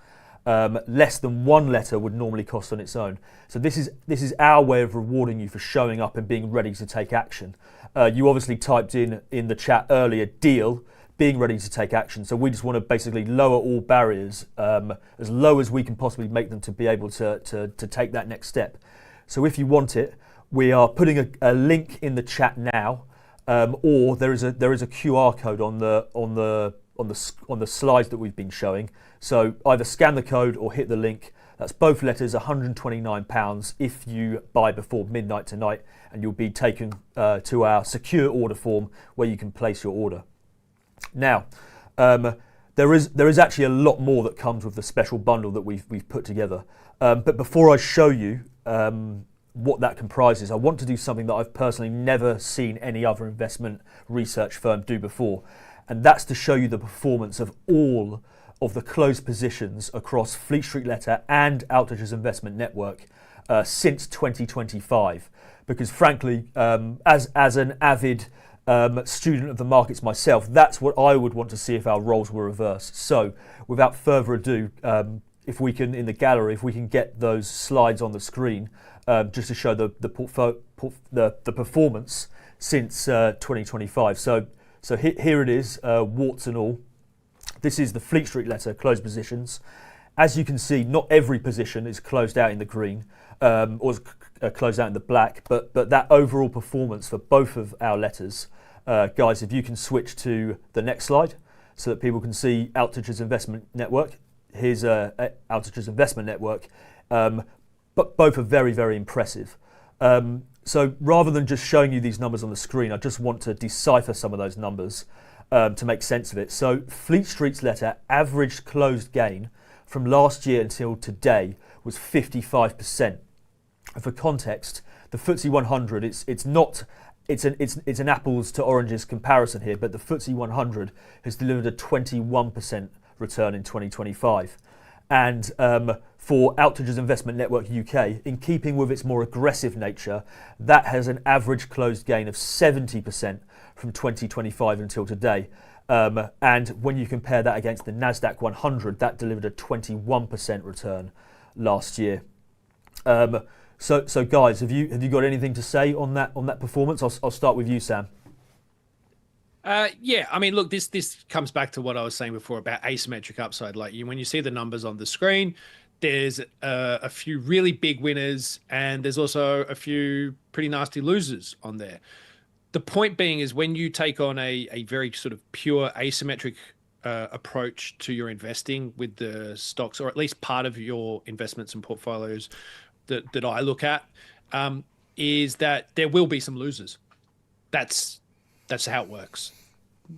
Less than one letter would normally cost on its own. So this is our way of rewarding you for showing up and being ready to take action. You obviously typed in the chat earlier, deal, being ready to take action. So we just want to basically lower all barriers as low as we can possibly make them to be able to take that next step. So if you want it, we are putting a link in the chat now, or there is a QR code on the slides that we've been showing. So either scan the code or hit the link. That's both letters, £129 if you buy before midnight tonight, and you'll be taken to our secure order form where you can place your order. Now, there is actually a lot more that comes with the special bundle that we've put together. But before I show you what that comprises, I want to do something that I've personally never seen any other investment research firm do before, and that's to show you the performance of all of the closed positions across Fleet Street Letter and Outreach's Investment Network since 2025. Because frankly, as an avid student of the markets myself, that's what I would want to see if our roles were reversed. So without further ado, if we can, in the gallery, if we can get those slides on the screen, just to show the performance since 2025. So here it is, warts and all. This is the Fleet Street Letter closed positions. As you can see, not every position is closed out in the green or closed out in the black, but that overall performance for both of our letters, guys, if you can switch to the next slide so that people can see Outreach's Investment Network. Here's Outreach's Investment Network, but both are very, very impressive. So rather than just showing you these numbers on the screen, I just want to decipher some of those numbers to make sense of it. So Fleet Street's letter average closed gain from last year until today was 55%. For context, the FTSE 100, it's an apples to oranges comparison here, but the FTSE 100 has delivered a 21% return in 2025. And for Outreach's Investment Network UK, in keeping with its more aggressive nature, that has an average closed gain of 70% from 2025 until today. And when you compare that against the Nasdaq 100, that delivered a 21% return last year. So guys, have you got anything to say on that performance? I'll start with you, Sam. Yeah, I mean, look, this comes back to what I was saying before about asymmetric upside. Like when you see the numbers on the screen, there's a few really big winners, and there's also a few pretty nasty losers on there. The point being is when you take on a very sort of pure asymmetric approach to your investing with the stocks, or at least part of your investments and portfolios that I look at, is that there will be some losers. That's how it works.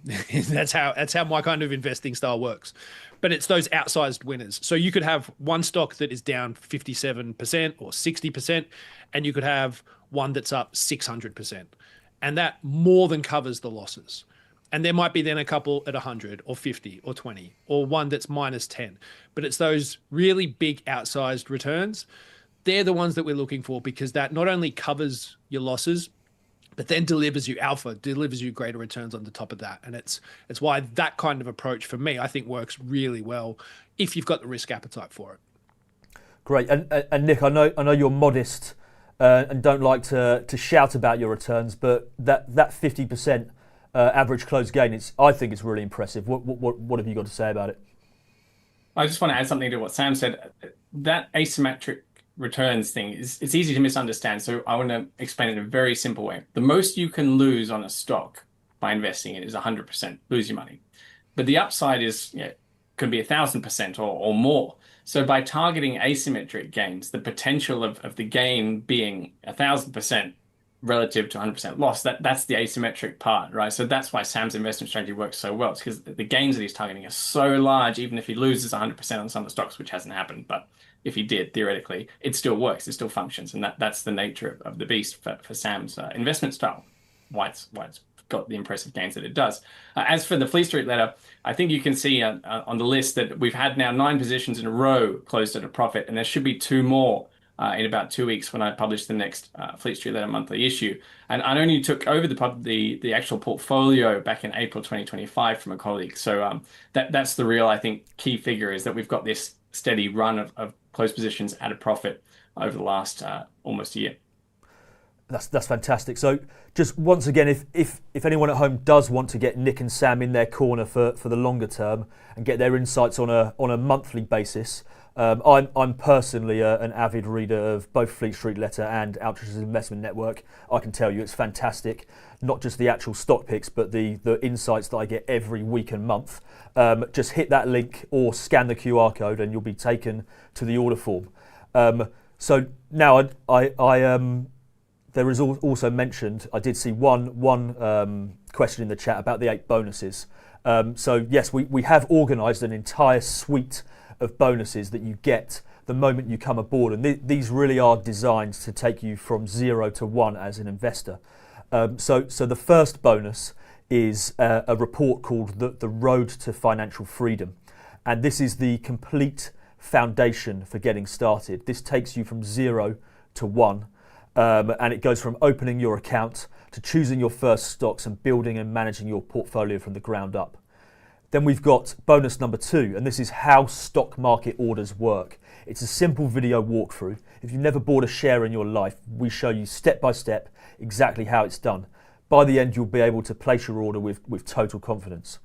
that's how my kind of investing style works. But it's those outsized winners. So you could have one stock that is down 57% or 60%, and you could have one that's up 600%. And that more than covers the losses. And there might be then a couple at 100 or 50 or 20 or one that's minus 10. But it's those really big outsized returns. They're the ones that we're looking for, because that not only covers your losses, but then delivers you alpha, delivers you greater returns on the top of that. And it's why that kind of approach for me, I think, works really well if you've got the risk appetite for it. Great. And Nick, I know you're modest and don't like to shout about your returns, but that 50% average close gain, I think it's really impressive. What have you got to say about it? I just want to add something to what Sam said. That asymmetric returns thing it's easy to misunderstand, so I want to explain it in a very simple way. The most you can lose on a stock by investing in it is 100%, lose your money. But the upside is could be 1,000% or more. So by targeting asymmetric gains, the potential of the gain being 1,000% relative to 100% loss, that's the asymmetric part, right? So that's why Sam's investment strategy works so well. It's because the gains that he's targeting are so large, even if he loses 100% on some of the stocks, which hasn't happened, but if he did, theoretically, it still works, it still functions. And that's the nature of the beast for Sam's investment style, why it's got the impressive gains that it does. As for the Fleet Street letter, I think you can see on the list that we've had now 9 positions in a row closed at a profit, and there should be 2 more in about 2 weeks when I publish the next Fleet Street letter monthly issue. And I only took over the actual portfolio back in April 2025 from a colleague. So that's the real, I think, key figure, is that we've got this steady run of closed positions at a profit over the last almost a year. That's fantastic. So just once again, if anyone at home does want to get Nick and Sam in their corner for the longer term and get their insights on a monthly basis, I'm personally an avid reader of both Fleet Street Letter and Altruist Investment Network. I can tell you it's fantastic. Not just the actual stock picks, but the insights that I get every week and month. Just hit that link or scan the QR code and you'll be taken to the order form. So now there is also mentioned, I did see one question in the chat about the 8 bonuses. So yes, we have organised an entire suite of bonuses that you get the moment you come aboard, and these really are designed to take you from 0 to 1 as an investor. So the first bonus is a report called the Road to Financial Freedom, and this is the complete foundation for getting started. This takes you from 0 to 1. And it goes from opening your account to choosing your first stocks and building and managing your portfolio from the ground up. Then we've got bonus number 2, and this is how stock market orders work. It's a simple video walkthrough. If you've never bought a share in your life, we show you step by step exactly how it's done. By the end, you'll be able to place your order with total confidence.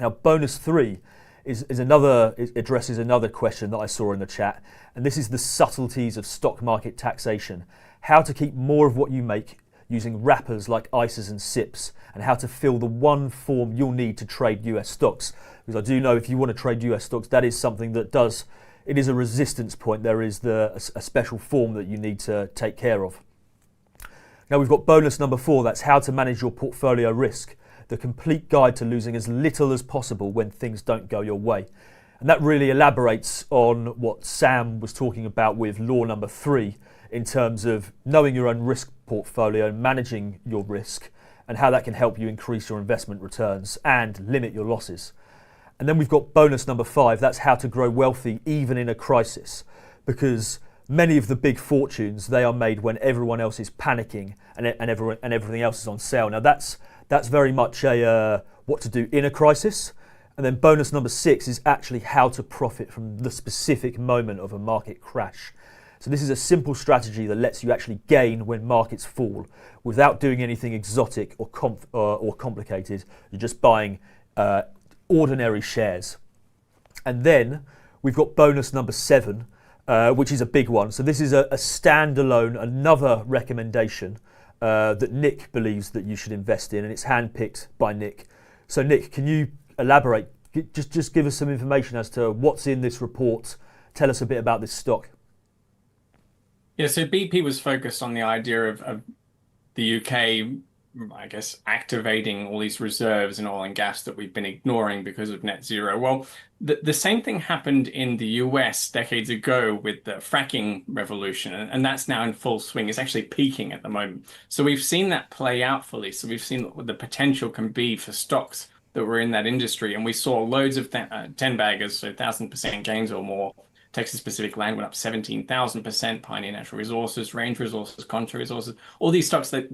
Now, bonus 3 addresses another question that I saw in the chat, and this is the subtleties of stock market taxation. How to keep more of what you make using wrappers like ISAs and SIPs, and how to fill the one form you'll need to trade US stocks. Because I do know if you want to trade US stocks, that is something that it is a resistance point. There is a special form that you need to take care of. Now we've got bonus number 4, that's how to manage your portfolio risk. The complete guide to losing as little as possible when things don't go your way. And that really elaborates on what Sam was talking about with law number 3, in terms of knowing your own risk portfolio and managing your risk, and how that can help you increase your investment returns and limit your losses. And then we've got bonus number 5, that's how to grow wealthy even in a crisis, because many of the big fortunes, they are made when everyone else is panicking and everything else is on sale. Now that's very much what to do in a crisis. And then bonus number 6 is actually how to profit from the specific moment of a market crash. So this is a simple strategy that lets you actually gain when markets fall without doing anything exotic or complicated. You're just buying ordinary shares. And then we've got bonus number 7, which is a big one. So this is a standalone, another recommendation that Nick believes that you should invest in, and it's handpicked by Nick. So Nick, can you elaborate? Just give us some information as to what's in this report. Tell us a bit about this stock. Yeah, so BP was focused on the idea of the UK, I guess, activating all these reserves in oil and gas that we've been ignoring because of net zero. Well, the same thing happened in the US decades ago with the fracking revolution, and that's now in full swing. It's actually peaking at the moment. So we've seen that play out fully. So we've seen what the potential can be for stocks that were in that industry. And we saw loads of 10 baggers, so 1,000% gains or more. Texas Pacific Land went up 17,000%, Pioneer Natural Resources, Range Resources, Contra Resources, all these stocks there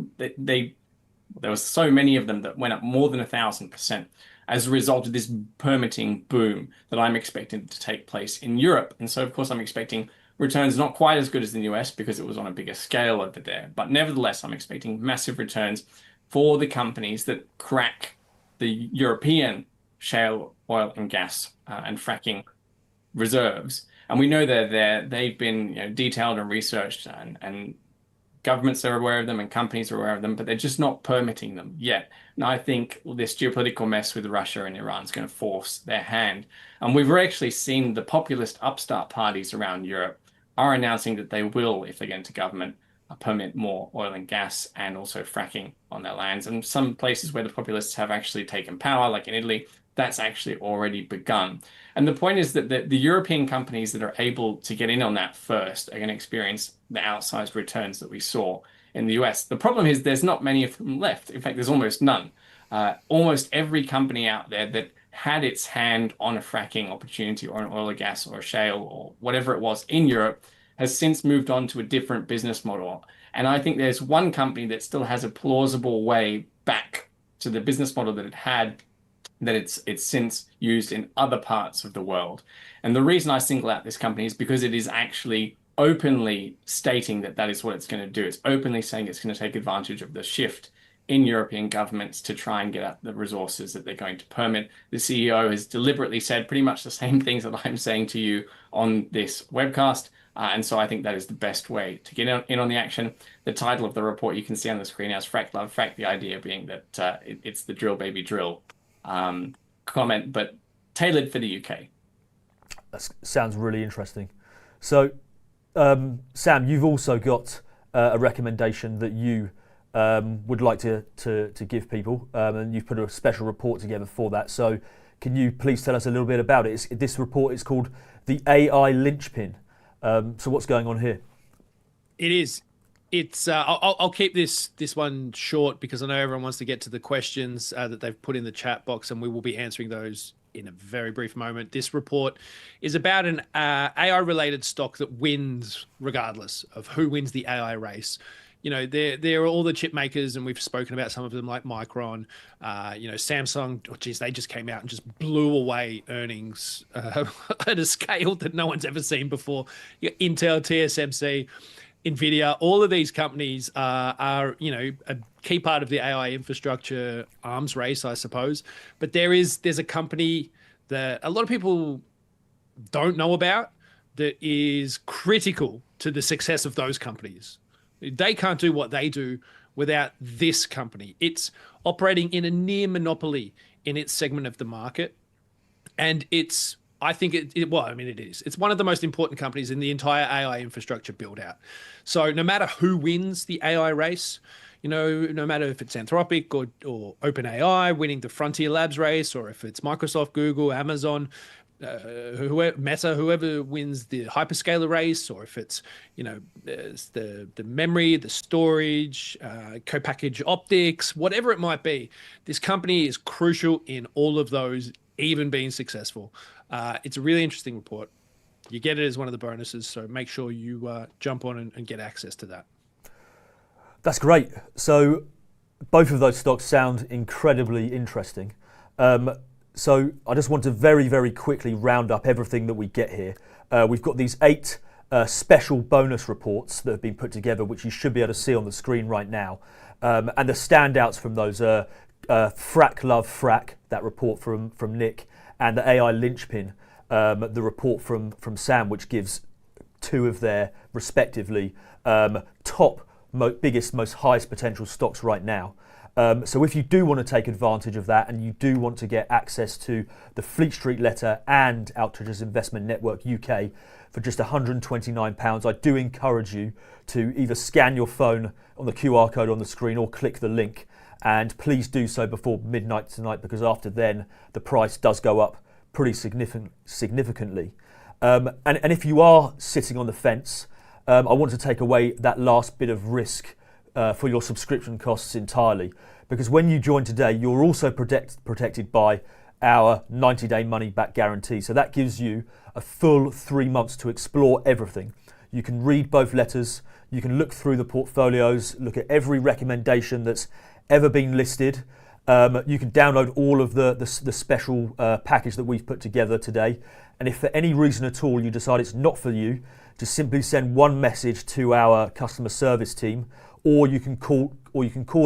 were so many of them that went up more than 1,000% as a result of this permitting boom that I'm expecting to take place in Europe. And so, of course, I'm expecting returns not quite as good as the US because it was on a bigger scale over there. But nevertheless, I'm expecting massive returns for the companies that crack the European shale oil and gas and fracking reserves. And we know they're there. They've been detailed and researched, and governments are aware of them and companies are aware of them, but they're just not permitting them yet. And I think this geopolitical mess with Russia and Iran is going to force their hand. And we've actually seen the populist upstart parties around Europe are announcing that they will, if they get into government, permit more oil and gas and also fracking on their lands. And some places where the populists have actually taken power, like in Italy, that's actually already begun. And the point is that the European companies that are able to get in on that first are going to experience the outsized returns that we saw in the US. The problem is there's not many of them left. In fact, there's almost none. Almost every company out there that had its hand on a fracking opportunity or an oil or gas or a shale or whatever it was in Europe has since moved on to a different business model. And I think there's one company that still has a plausible way back to the business model that it had, that it's since used in other parts of the world. And the reason I single out this company is because it is actually openly stating that that is what it's going to do. It's openly saying it's going to take advantage of the shift in European governments to try and get at the resources that they're going to permit. The CEO has deliberately said pretty much the same things that I'm saying to you on this webcast. And so I think that is the best way to get in on the action. The title of the report you can see on the screen as Frack Love Frack, the idea being that it's the drill baby drill comment, but tailored for the UK. That sounds really interesting. So, Sam, you've also got a recommendation that you would like to give people, and you've put a special report together for that. So, can you please tell us a little bit about it? This report is called the AI Linchpin. So, what's going on here? It is. It's. I'll keep this one short because I know everyone wants to get to the questions that they've put in the chat box, and we will be answering those in a very brief moment. This report is about an AI-related stock that wins regardless of who wins the AI race. There are all the chip makers, and we've spoken about some of them like Micron. Samsung, they just came out and just blew away earnings at a scale that no one's ever seen before. Intel, TSMC, NVIDIA, all of these companies are a key part of the AI infrastructure arms race, I suppose. But there's a company that a lot of people don't know about that is critical to the success of those companies. They can't do what they do without this company. It's operating in a near monopoly in its segment of the market. And it is. It's one of the most important companies in the entire AI infrastructure build out. So no matter who wins the AI race, no matter if it's Anthropic or OpenAI winning the Frontier Labs race, or if it's Microsoft, Google, Amazon, Meta, whoever wins the hyperscaler race, or if it's the memory, the storage, co-packaged optics, whatever it might be, this company is crucial in all of those, even being successful. It's a really interesting report. You get it as one of the bonuses, so make sure you jump on and get access to that. That's great. So both of those stocks sound incredibly interesting. So I just want to very, very quickly round up everything that we get here. We've got these 8 special bonus reports that have been put together, which you should be able to see on the screen right now. And the standouts from those are Frack Love Frack, that report from Nick, and the AI Linchpin, the report from Sam, which gives 2 of their respectively top, biggest, most highest potential stocks right now. So if you do want to take advantage of that and you do want to get access to the Fleet Street letter and Outrageous Investment Network UK for just £129, I do encourage you to either scan your phone on the QR code on the screen or click the link. And please do so before midnight tonight, because after then the price does go up pretty significantly. And if you are sitting on the fence, I want to take away that last bit of risk for your subscription costs entirely, because when you join today, you're also protected by our 90-day money-back guarantee. So that gives you a full 3 months to explore everything. You can read both letters, you can look through the portfolios, look at every recommendation that's ever been listed. You can download all of the special package that we've put together today. And if for any reason at all you decide it's not for you, just simply send one message to our customer service team, or you can call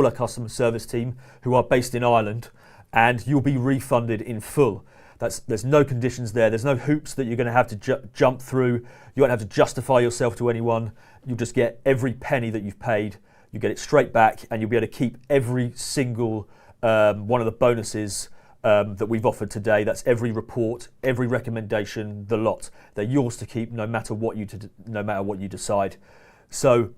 our customer service team, who are based in Ireland, and you'll be refunded in full. There's no conditions there. There's no hoops that you're going to have to jump through. You won't have to justify yourself to anyone. You'll just get every penny that you've paid. You get it straight back, and you'll be able to keep every single one of the bonuses that we've offered today. That's every report, every recommendation, the lot. They're yours to keep, no matter what you decide. So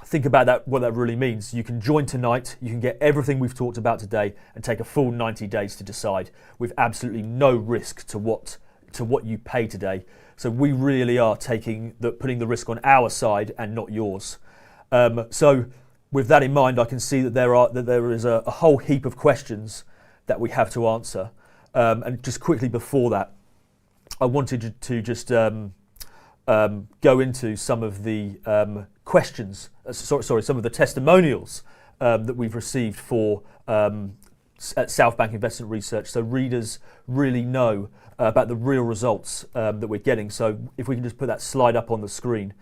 think about that, what that really means. You can join tonight, you can get everything we've talked about today and take a full 90 days to decide with absolutely no risk to what you pay today. So we really are putting the risk on our side and not yours. So with that in mind, I can see that there is a whole heap of questions that we have to answer. And just quickly before that, I wanted to just go into some of the questions, some of the testimonials that we've received at Southbank Investment Research, so readers really know about the real results that we're getting. So if we can just put that slide up on the screen,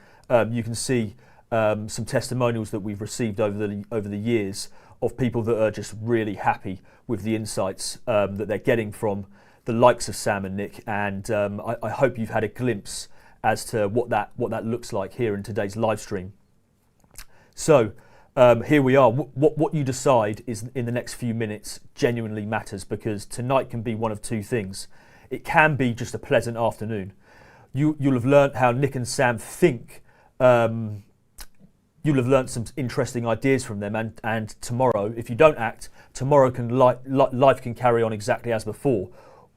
you can see some testimonials that we've received over the years of people that are just really happy with the insights that they're getting from the likes of Sam and Nick, and I hope you've had a glimpse as to what that looks like here in today's live stream. So here we are. What you decide is in the next few minutes genuinely matters, because tonight can be one of 2 things. It can be just a pleasant afternoon. You'll have learned how Nick and Sam think. You'll have learned some interesting ideas from them, and tomorrow, if you don't act, tomorrow life can carry on exactly as before.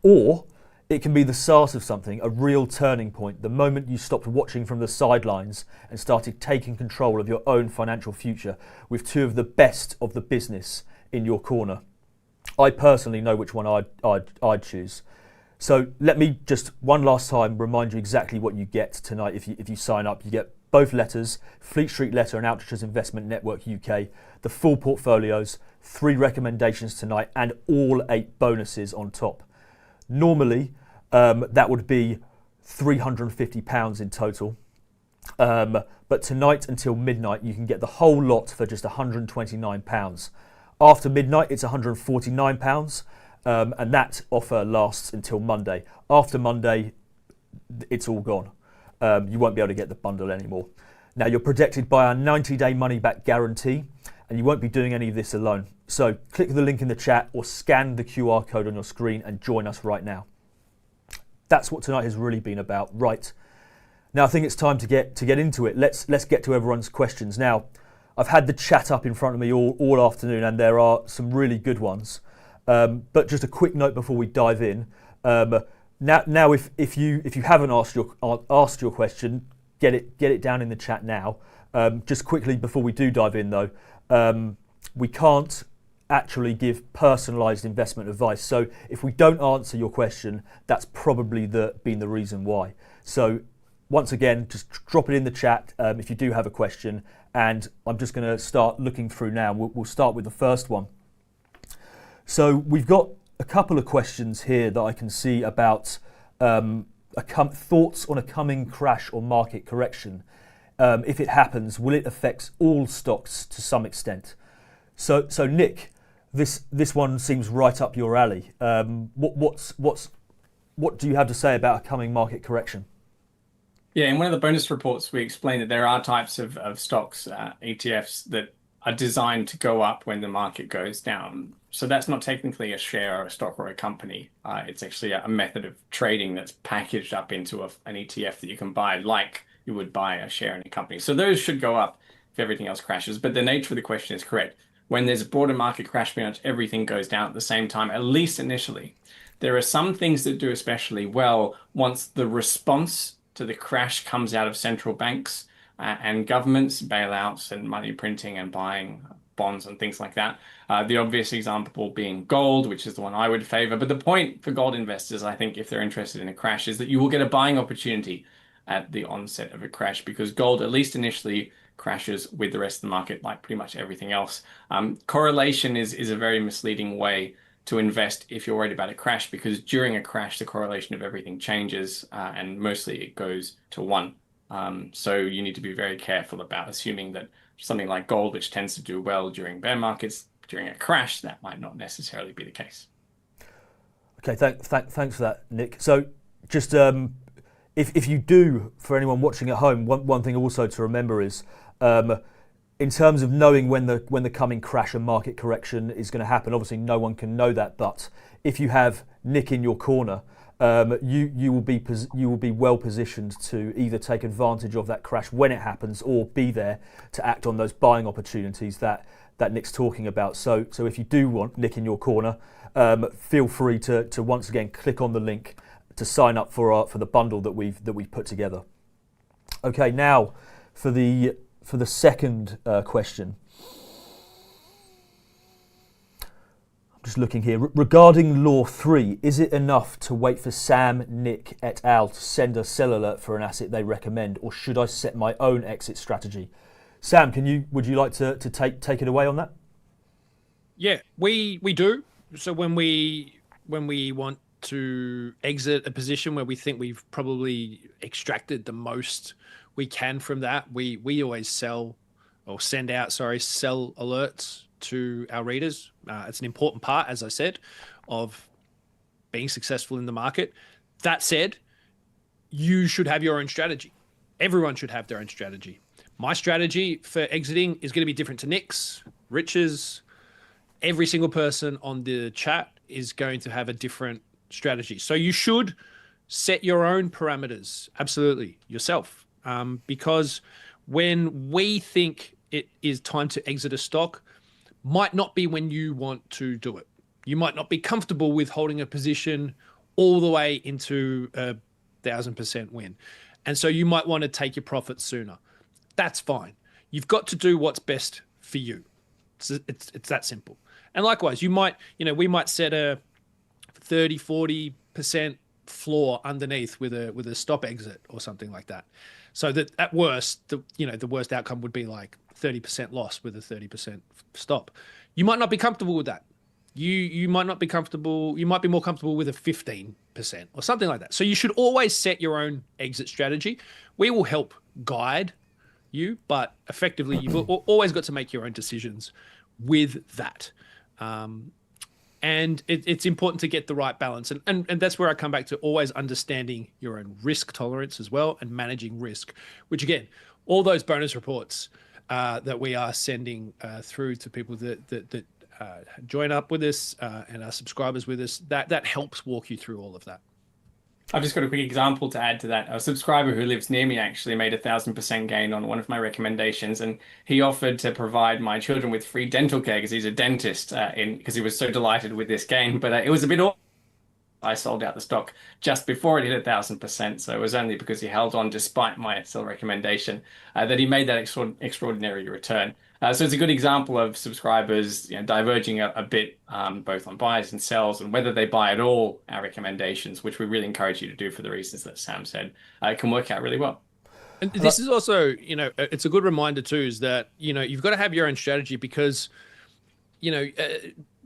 Or it can be the start of something, a real turning point, the moment you stopped watching from the sidelines and started taking control of your own financial future with 2 of the best of the business in your corner. I personally know which one I'd choose. So let me just one last time remind you exactly what you get tonight if you sign up. You get both letters, Fleet Street letter and Outrageous Investment Network UK, the full portfolios, 3 recommendations tonight, and all 8 bonuses on top. Normally, that would be £350 in total. But tonight until midnight, you can get the whole lot for just £129. After midnight, it's £149, and that offer lasts until Monday. After Monday, it's all gone. You won't be able to get the bundle anymore. Now, you're protected by our 90-day money-back guarantee, and you won't be doing any of this alone. So click the link in the chat or scan the QR code on your screen and join us right now. That's what tonight has really been about. Right. Now I think it's time to get into it. Let's get to everyone's questions. Now, I've had the chat up in front of me all afternoon, and there are some really good ones. But just a quick note before we dive in. Now if you haven't asked your question, get it down in the chat now. Just quickly before we do dive in though, we can't actually give personalized investment advice. So if we don't answer your question, that's probably been the reason why. So once again, just drop it in the chat if you do have a question, and I'm just going to start looking through now. We'll start with the first one. So we've got a couple of questions here that I can see about thoughts on a coming crash or market correction. If it happens, will it affect all stocks to some extent? So Nick, this one seems right up your alley. What do you have to say about a coming market correction? Yeah, in one of the bonus reports, we explained that there are types of stocks, ETFs, that are designed to go up when the market goes down. So that's not technically a share or a stock or a company. It's actually a method of trading that's packaged up into an ETF that you can buy like you would buy a share in a company. So those should go up if everything else crashes. But the nature of the question is correct. When there's a broader market crash, pretty much everything goes down at the same time, at least initially. There are some things that do especially well once the response to the crash comes out of central banks and governments, bailouts and money printing and buying bonds and things like that. The obvious example being gold, which is the one I would favor. But the point for gold investors, I think, if they're interested in a crash, is that you will get a buying opportunity at the onset of a crash, because gold, at least initially, crashes with the rest of the market like pretty much everything else. Correlation is a very misleading way to invest if you're worried about a crash, because during a crash, the correlation of everything changes and mostly it goes to 1. So you need to be very careful about assuming that something like gold, which tends to do well during bear markets, during a crash, that might not necessarily be the case. Okay, thanks for that, Nick. So just if you do, for anyone watching at home, one thing also to remember is in terms of knowing when the coming crash and market correction is going to happen, obviously no one can know that, but if you have Nick in your corner, you will be well positioned to either take advantage of that crash when it happens or be there to act on those buying opportunities that Nick's talking about. So if you do want Nick in your corner, feel free to once again click on the link to sign up for the bundle that we've put together. Okay, now for the second question. Just looking here, regarding Law 3, is it enough to wait for Sam, Nick et al. To send a sell alert for an asset they recommend, or should I set my own exit strategy? Sam, would you like to take it away on that? Yeah, we do. So when we want to exit a position where we think we've probably extracted the most we can from that, we always sell alerts to our readers. It's an important part, as I said, of being successful in the market. That said, you should have your own strategy. Everyone should have their own strategy. My strategy for exiting is going to be different to Nick's, Rich's. Every single person on the chat is going to have a different strategy. So you should set your own parameters, absolutely, yourself. Because when we think it is time to exit a stock, might not be when you want to do it. You might not be comfortable with holding a position all the way into a 1,000% win. And so you might want to take your profits sooner. That's fine. You've got to do what's best for you. It's that simple. And likewise, we might set a 30, 40% floor underneath with a stop exit or something like that. So that at worst, the worst outcome would be like 30% loss with a 30% stop. You might not be comfortable with that. You might not be comfortable. You might be more comfortable with a 15% or something like that. So you should always set your own exit strategy. We will help guide you, but effectively you've always got to make your own decisions with that. And it's important to get the right balance. And that's where I come back to always understanding your own risk tolerance as well and managing risk, which again, all those bonus reports that we are sending through to people that join up with us and are subscribers with us, that helps walk you through all of that. I've just got a quick example to add to that. A subscriber who lives near me actually made 1,000% gain on one of my recommendations, and he offered to provide my children with free dental care because he's a dentist, because he was so delighted with this gain. But it was a bit awkward. I sold out the stock just before it hit 1,000%, so it was only because he held on despite my sell recommendation that he made that extraordinary return. So it's a good example of subscribers diverging a bit both on buys and sells, and whether they buy at all our recommendations, which we really encourage you to do for the reasons that Sam said, it can work out really well. And this is also, it's a good reminder too, is that, you've got to have your own strategy because,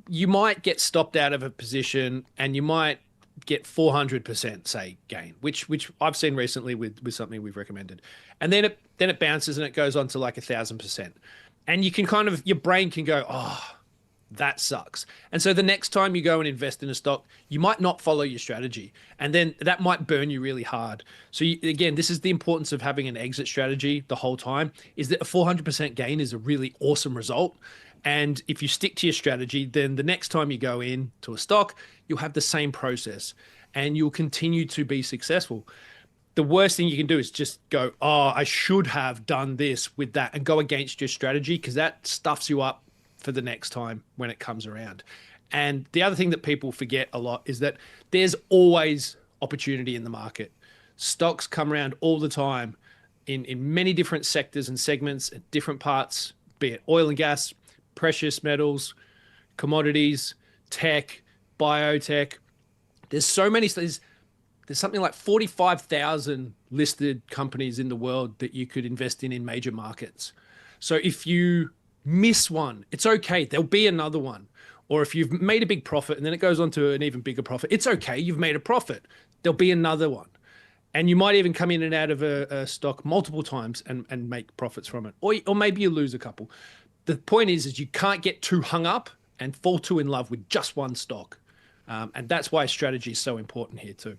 you might get stopped out of a position and you might get 400% say gain, which I've seen recently with something we've recommended, and then it bounces and it goes on to like 1,000%, and you can kind of, your brain can go, oh, that sucks. And so the next time you go and invest in a stock, you might not follow your strategy, and then that might burn you really hard. So again, this is the importance of having an exit strategy the whole time, is that a 400% gain is a really awesome result. And if you stick to your strategy, then the next time you go in to a stock, you'll have the same process and you'll continue to be successful. The worst thing you can do is just go, oh, I should have done this with that, and go against your strategy, because that stuffs you up for the next time when it comes around. And the other thing that people forget a lot is that there's always opportunity in the market. Stocks come around all the time in many different sectors and segments at different parts, be it oil and gas, precious metals, commodities, tech, biotech. There's so many. There's something like 45,000 listed companies in the world that you could invest in major markets. So if you miss one, it's okay. There'll be another one. Or if you've made a big profit and then it goes on to an even bigger profit, it's okay. You've made a profit. There'll be another one. And you might even come in and out of a stock multiple times and make profits from it. Or maybe you lose a couple. The point is you can't get too hung up and fall too in love with just one stock. And that's why strategy is so important here too.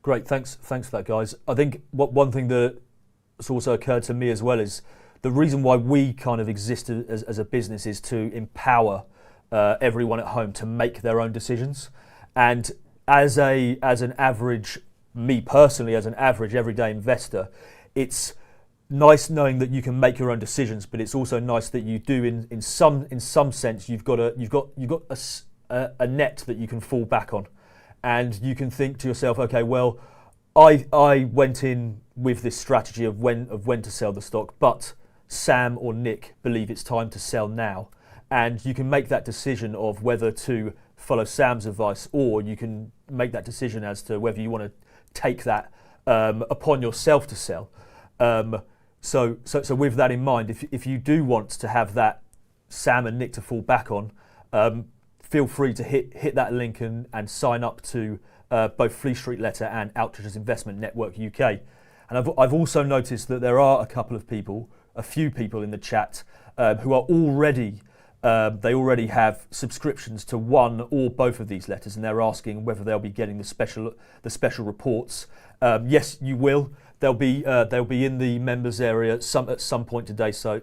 Great, thanks for that, guys. I think one thing that's also occurred to me as well is the reason why we kind of exist as a business is to empower everyone at home to make their own decisions. And as an average, me personally, as an average everyday investor, it's nice knowing that you can make your own decisions, but it's also nice that you do in some sense you've got a net that you can fall back on, and you can think to yourself, okay, well, I went in with this strategy of when to sell the stock, but Sam or Nick believe it's time to sell now, and you can make that decision of whether to follow Sam's advice, or you can make that decision as to whether you want to take that upon yourself to sell. So with that in mind, if you do want to have that Sam and Nick to fall back on, feel free to hit that link and sign up to both Fleet Street Letter and Altridge's Investment Network UK. And I've also noticed that there are a few people in the chat who are already they already have subscriptions to one or both of these letters, and they're asking whether they'll be getting the special reports. Yes, you will. They'll be in the members area at some point today. So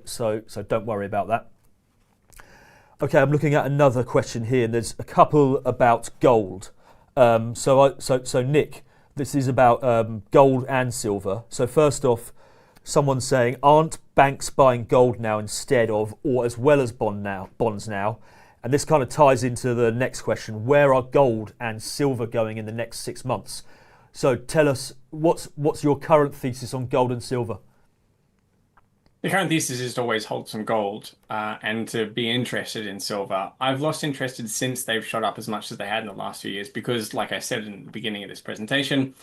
don't worry about that. Okay, I'm looking at another question here, and there's a couple about gold. So Nick, this is about gold and silver. So first off, someone's saying, aren't banks buying gold now instead of, or as well as bonds now? And this kind of ties into the next question: where are gold and silver going in the next 6 months? So tell us, what's your current thesis on gold and silver? The current thesis is to always hold some gold and to be interested in silver. I've lost interest since they've shot up as much as they had in the last few years because, like I said in the beginning of this presentation,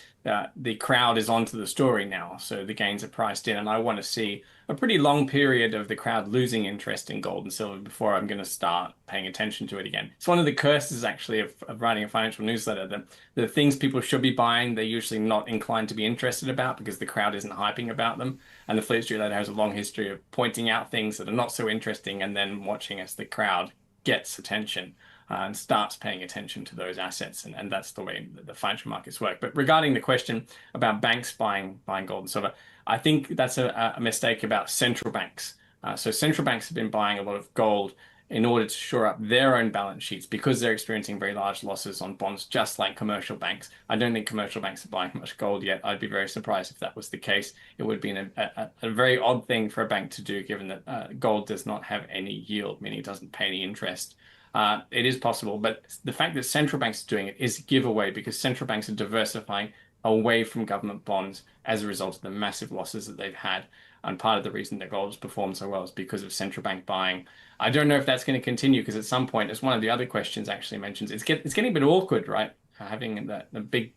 the crowd is onto the story now. So the gains are priced in, and I want to see a pretty long period of the crowd losing interest in gold and silver before I'm going to start paying attention to it again. It's one of the curses, actually, of writing a financial newsletter, that the things people should be buying, they're usually not inclined to be interested about because the crowd isn't hyping about them. And the Fleet Street Letter has a long history of pointing out things that are not so interesting and then watching as the crowd gets attention and starts paying attention to those assets. And that's the way the financial markets work. But regarding the question about banks buying gold and silver, I think that's a mistake about central banks. So central banks have been buying a lot of gold in order to shore up their own balance sheets because they're experiencing very large losses on bonds, just like commercial banks. I don't think commercial banks are buying much gold yet. I'd be very surprised if that was the case. It would be a very odd thing for a bank to do, given that gold does not have any yield, meaning it doesn't pay any interest. It is possible, but the fact that central banks are doing it is a giveaway because central banks are diversifying away from government bonds as a result of the massive losses that they've had. And part of the reason that gold has performed so well is because of central bank buying. I don't know if that's going to continue because at some point, as one of the other questions actually mentions, it's getting a bit awkward, right? Having the big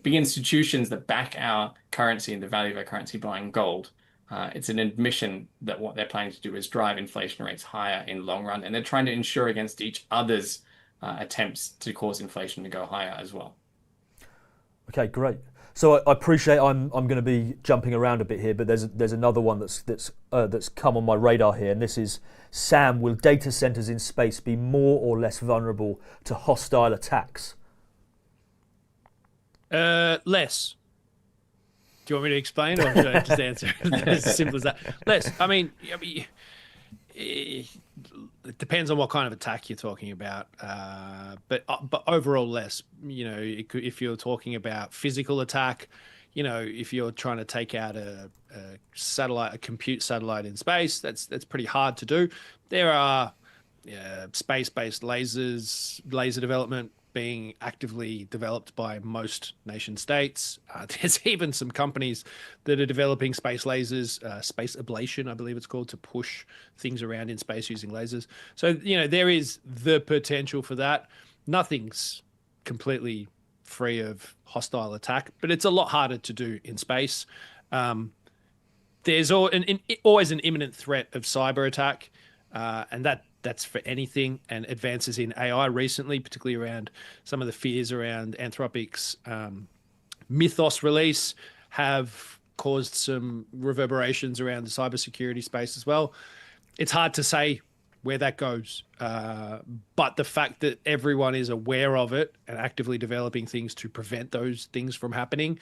institutions that back our currency and the value of our currency buying gold. It's an admission that what they're planning to do is drive inflation rates higher in the long run, and they're trying to insure against each other's attempts to cause inflation to go higher as well. Okay, great. So I appreciate I'm going to be jumping around a bit here, but there's another one that's come on my radar here, and this is: Sam, will data centers in space be more or less vulnerable to hostile attacks? Less. Do you want me to explain, or should I just answer as simple as that? Less. I mean, it depends on what kind of attack you're talking about, but overall less. If you're talking about physical attack, if you're trying to take out a satellite, a compute satellite in space, that's pretty hard to do. There are space-based lasers, laser development being actively developed by most nation states. There's even some companies that are developing space lasers, space ablation, I believe it's called, to push things around in space using lasers. So, there is the potential for that. Nothing's completely free of hostile attack, but it's a lot harder to do in space. There's always an imminent threat of cyber attack, and that's for anything. And advances in AI recently, particularly around some of the fears around Anthropic's Mythos release, have caused some reverberations around the cybersecurity space as well. It's hard to say where that goes, but the fact that everyone is aware of it and actively developing things to prevent those things from happening,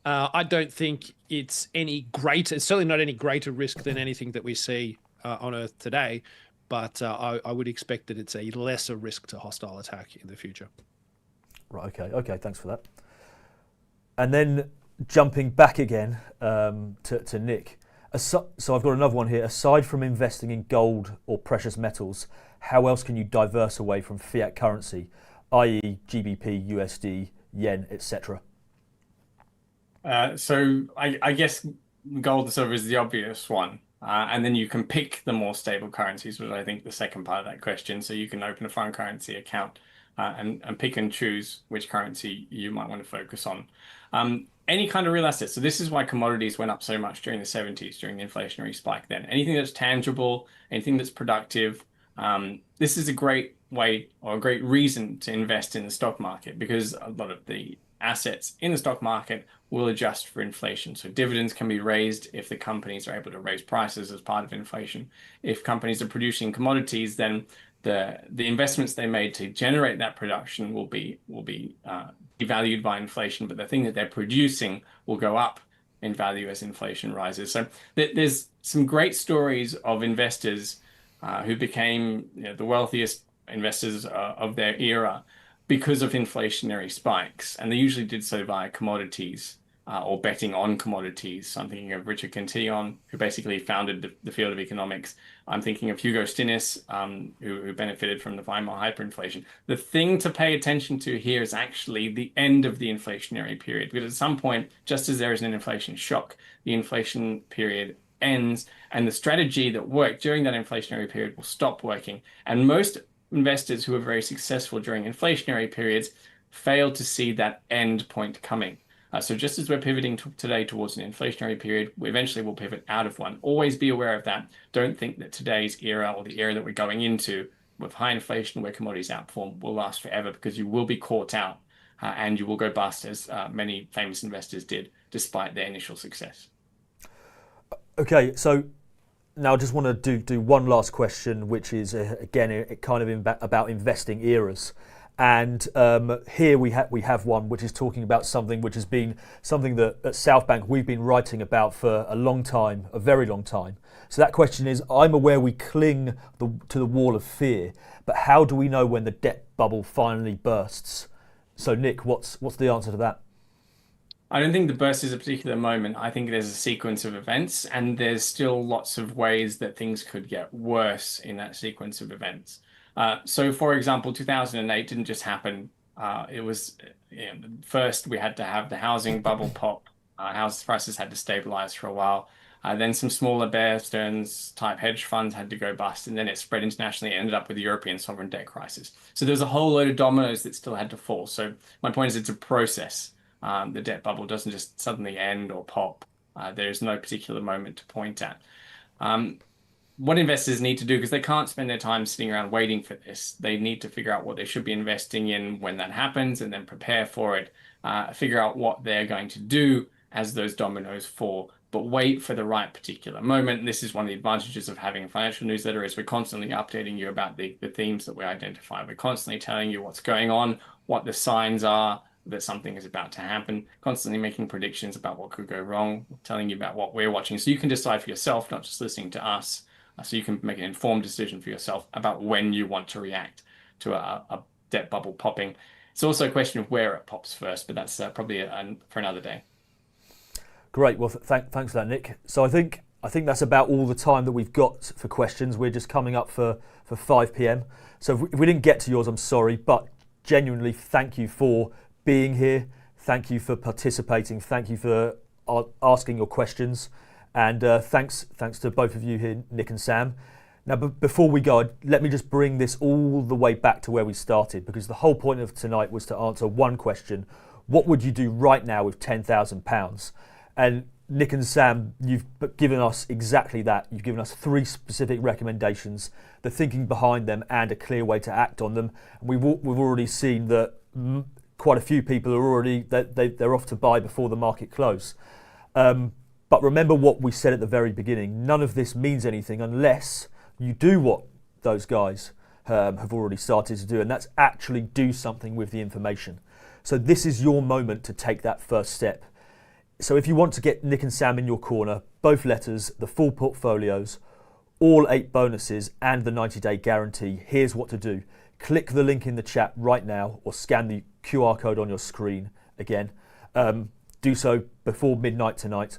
I don't think it's any greater. It's certainly not any greater risk than anything that we see on Earth today. But I would expect that it's a lesser risk to hostile attack in the future. Right, okay, thanks for that. And then jumping back again to Nick. So I've got another one here. Aside from investing in gold or precious metals, how else can you diverse away from fiat currency, i.e. GBP, USD, yen, etc.? So I guess gold sort of is the obvious one. And then you can pick the more stable currencies, which I think the second part of that question. So you can open a foreign currency account and pick and choose which currency you might want to focus on. Any kind of real asset. So this is why commodities went up so much during the 70s, during the inflationary spike then. Anything that's tangible, anything that's productive. This is a great way or a great reason to invest in the stock market, because a lot of the assets in the stock market will adjust for inflation. So dividends can be raised if the companies are able to raise prices as part of inflation. If companies are producing commodities, then the investments they made to generate that production will be devalued by inflation, but the thing that they're producing will go up in value as inflation rises. So there's some great stories of investors who became the wealthiest investors of their era because of inflationary spikes, and they usually did so via commodities or betting on commodities. So I'm thinking of Richard Cantillon, who basically founded the field of economics. I'm thinking of Hugo Stinnes, who benefited from the Weimar hyperinflation. The thing to pay attention to here is actually the end of the inflationary period, because at some point, just as there is an inflation shock, the inflation period ends, and the strategy that worked during that inflationary period will stop working. And most investors who are very successful during inflationary periods fail to see that end point coming. So just as we're pivoting today towards an inflationary period, we eventually will pivot out of one. Always be aware of that. Don't think that today's era, or the era that we're going into with high inflation where commodities outperform, will last forever, because you will be caught out and you will go bust, as many famous investors did despite their initial success. Okay, so now I just want to do one last question, which is again kind of about investing eras. And here we have one which is talking about something which has been something that at Southbank we've been writing about for a long time, a very long time. So that question is: I'm aware we cling to the wall of fear, but how do we know when the debt bubble finally bursts? So Nick, what's the answer to that? I don't think the burst is a particular moment. I think there's a sequence of events, and there's still lots of ways that things could get worse in that sequence of events. So, for example, 2008 didn't just happen. It was first we had to have the housing bubble pop. House prices had to stabilize for a while. Then some smaller Bear Stearns type hedge funds had to go bust, and then it spread internationally. It ended up with the European sovereign debt crisis. So there's a whole load of dominoes that still had to fall. So my point is, it's a process. The debt bubble doesn't just suddenly end or pop. There's no particular moment to point at. What investors need to do, because they can't spend their time sitting around waiting for this, they need to figure out what they should be investing in when that happens and then prepare for it, figure out what they're going to do as those dominoes fall, but wait for the right particular moment. This is one of the advantages of having a financial newsletter, is we're constantly updating you about the themes that we identify. We're constantly telling you what's going on, what the signs are that something is about to happen, constantly making predictions about what could go wrong, telling you about what we're watching, so you can decide for yourself, not just listening to us. So you can make an informed decision for yourself about when you want to react to a debt bubble popping. It's also a question of where it pops first, but that's probably for another day. Great. Well, thanks for that, Nick. So I think that's about all the time that we've got for questions. We're just coming up for 5 p.m. So if we didn't get to yours, I'm sorry, but genuinely thank you for being here. Thank you for participating. Thank you for asking your questions. And thanks to both of you here, Nick and Sam. Now, before we go, let me just bring this all the way back to where we started, because the whole point of tonight was to answer one question: what would you do right now with £10,000? And Nick and Sam, you've given us exactly that. You've given us 3 specific recommendations, the thinking behind them, and a clear way to act on them. And we've already seen that quite a few people are already they're off to buy before the market close. But remember what we said at the very beginning: none of this means anything unless you do what those guys have already started to do, and that's actually do something with the information. So this is your moment to take that first step. So if you want to get Nick and Sam in your corner, both letters, the full portfolios, all 8 bonuses, and the 90-day guarantee, here's what to do. Click the link in the chat right now, or scan the QR code on your screen again. Do so before midnight tonight,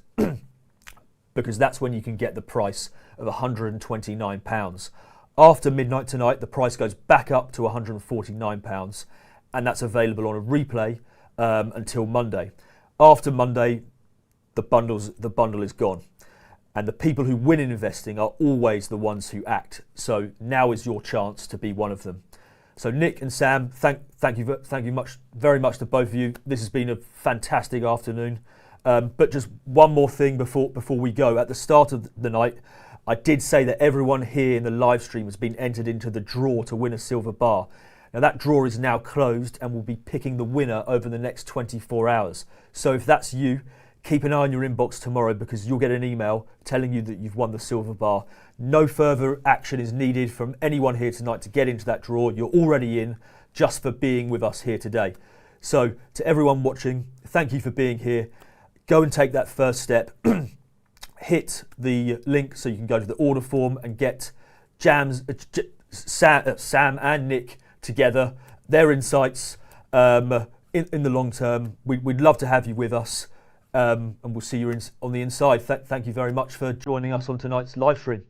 because that's when you can get the price of £129. After midnight tonight, the price goes back up to £149, and that's available on a replay until Monday. After Monday, the bundle is gone, and the people who win in investing are always the ones who act. So now is your chance to be one of them. So Nick and Sam, thank you very much to both of you. This has been a fantastic afternoon. But just one more thing before we go. At the start of the night, I did say that everyone here in the live stream has been entered into the draw to win a silver bar. Now that draw is now closed, and we'll be picking the winner over the next 24 hours. So if that's you, keep an eye on your inbox tomorrow, because you'll get an email telling you that you've won the silver bar. No further action is needed from anyone here tonight to get into that draw. You're already in, just for being with us here today. So to everyone watching, thank you for being here. Go and take that first step. Hit the link so you can go to the order form and get Sam and Nick together, their insights in the long term. We'd love to have you with us, and we'll see you on the inside. Thank you very much for joining us on tonight's live stream.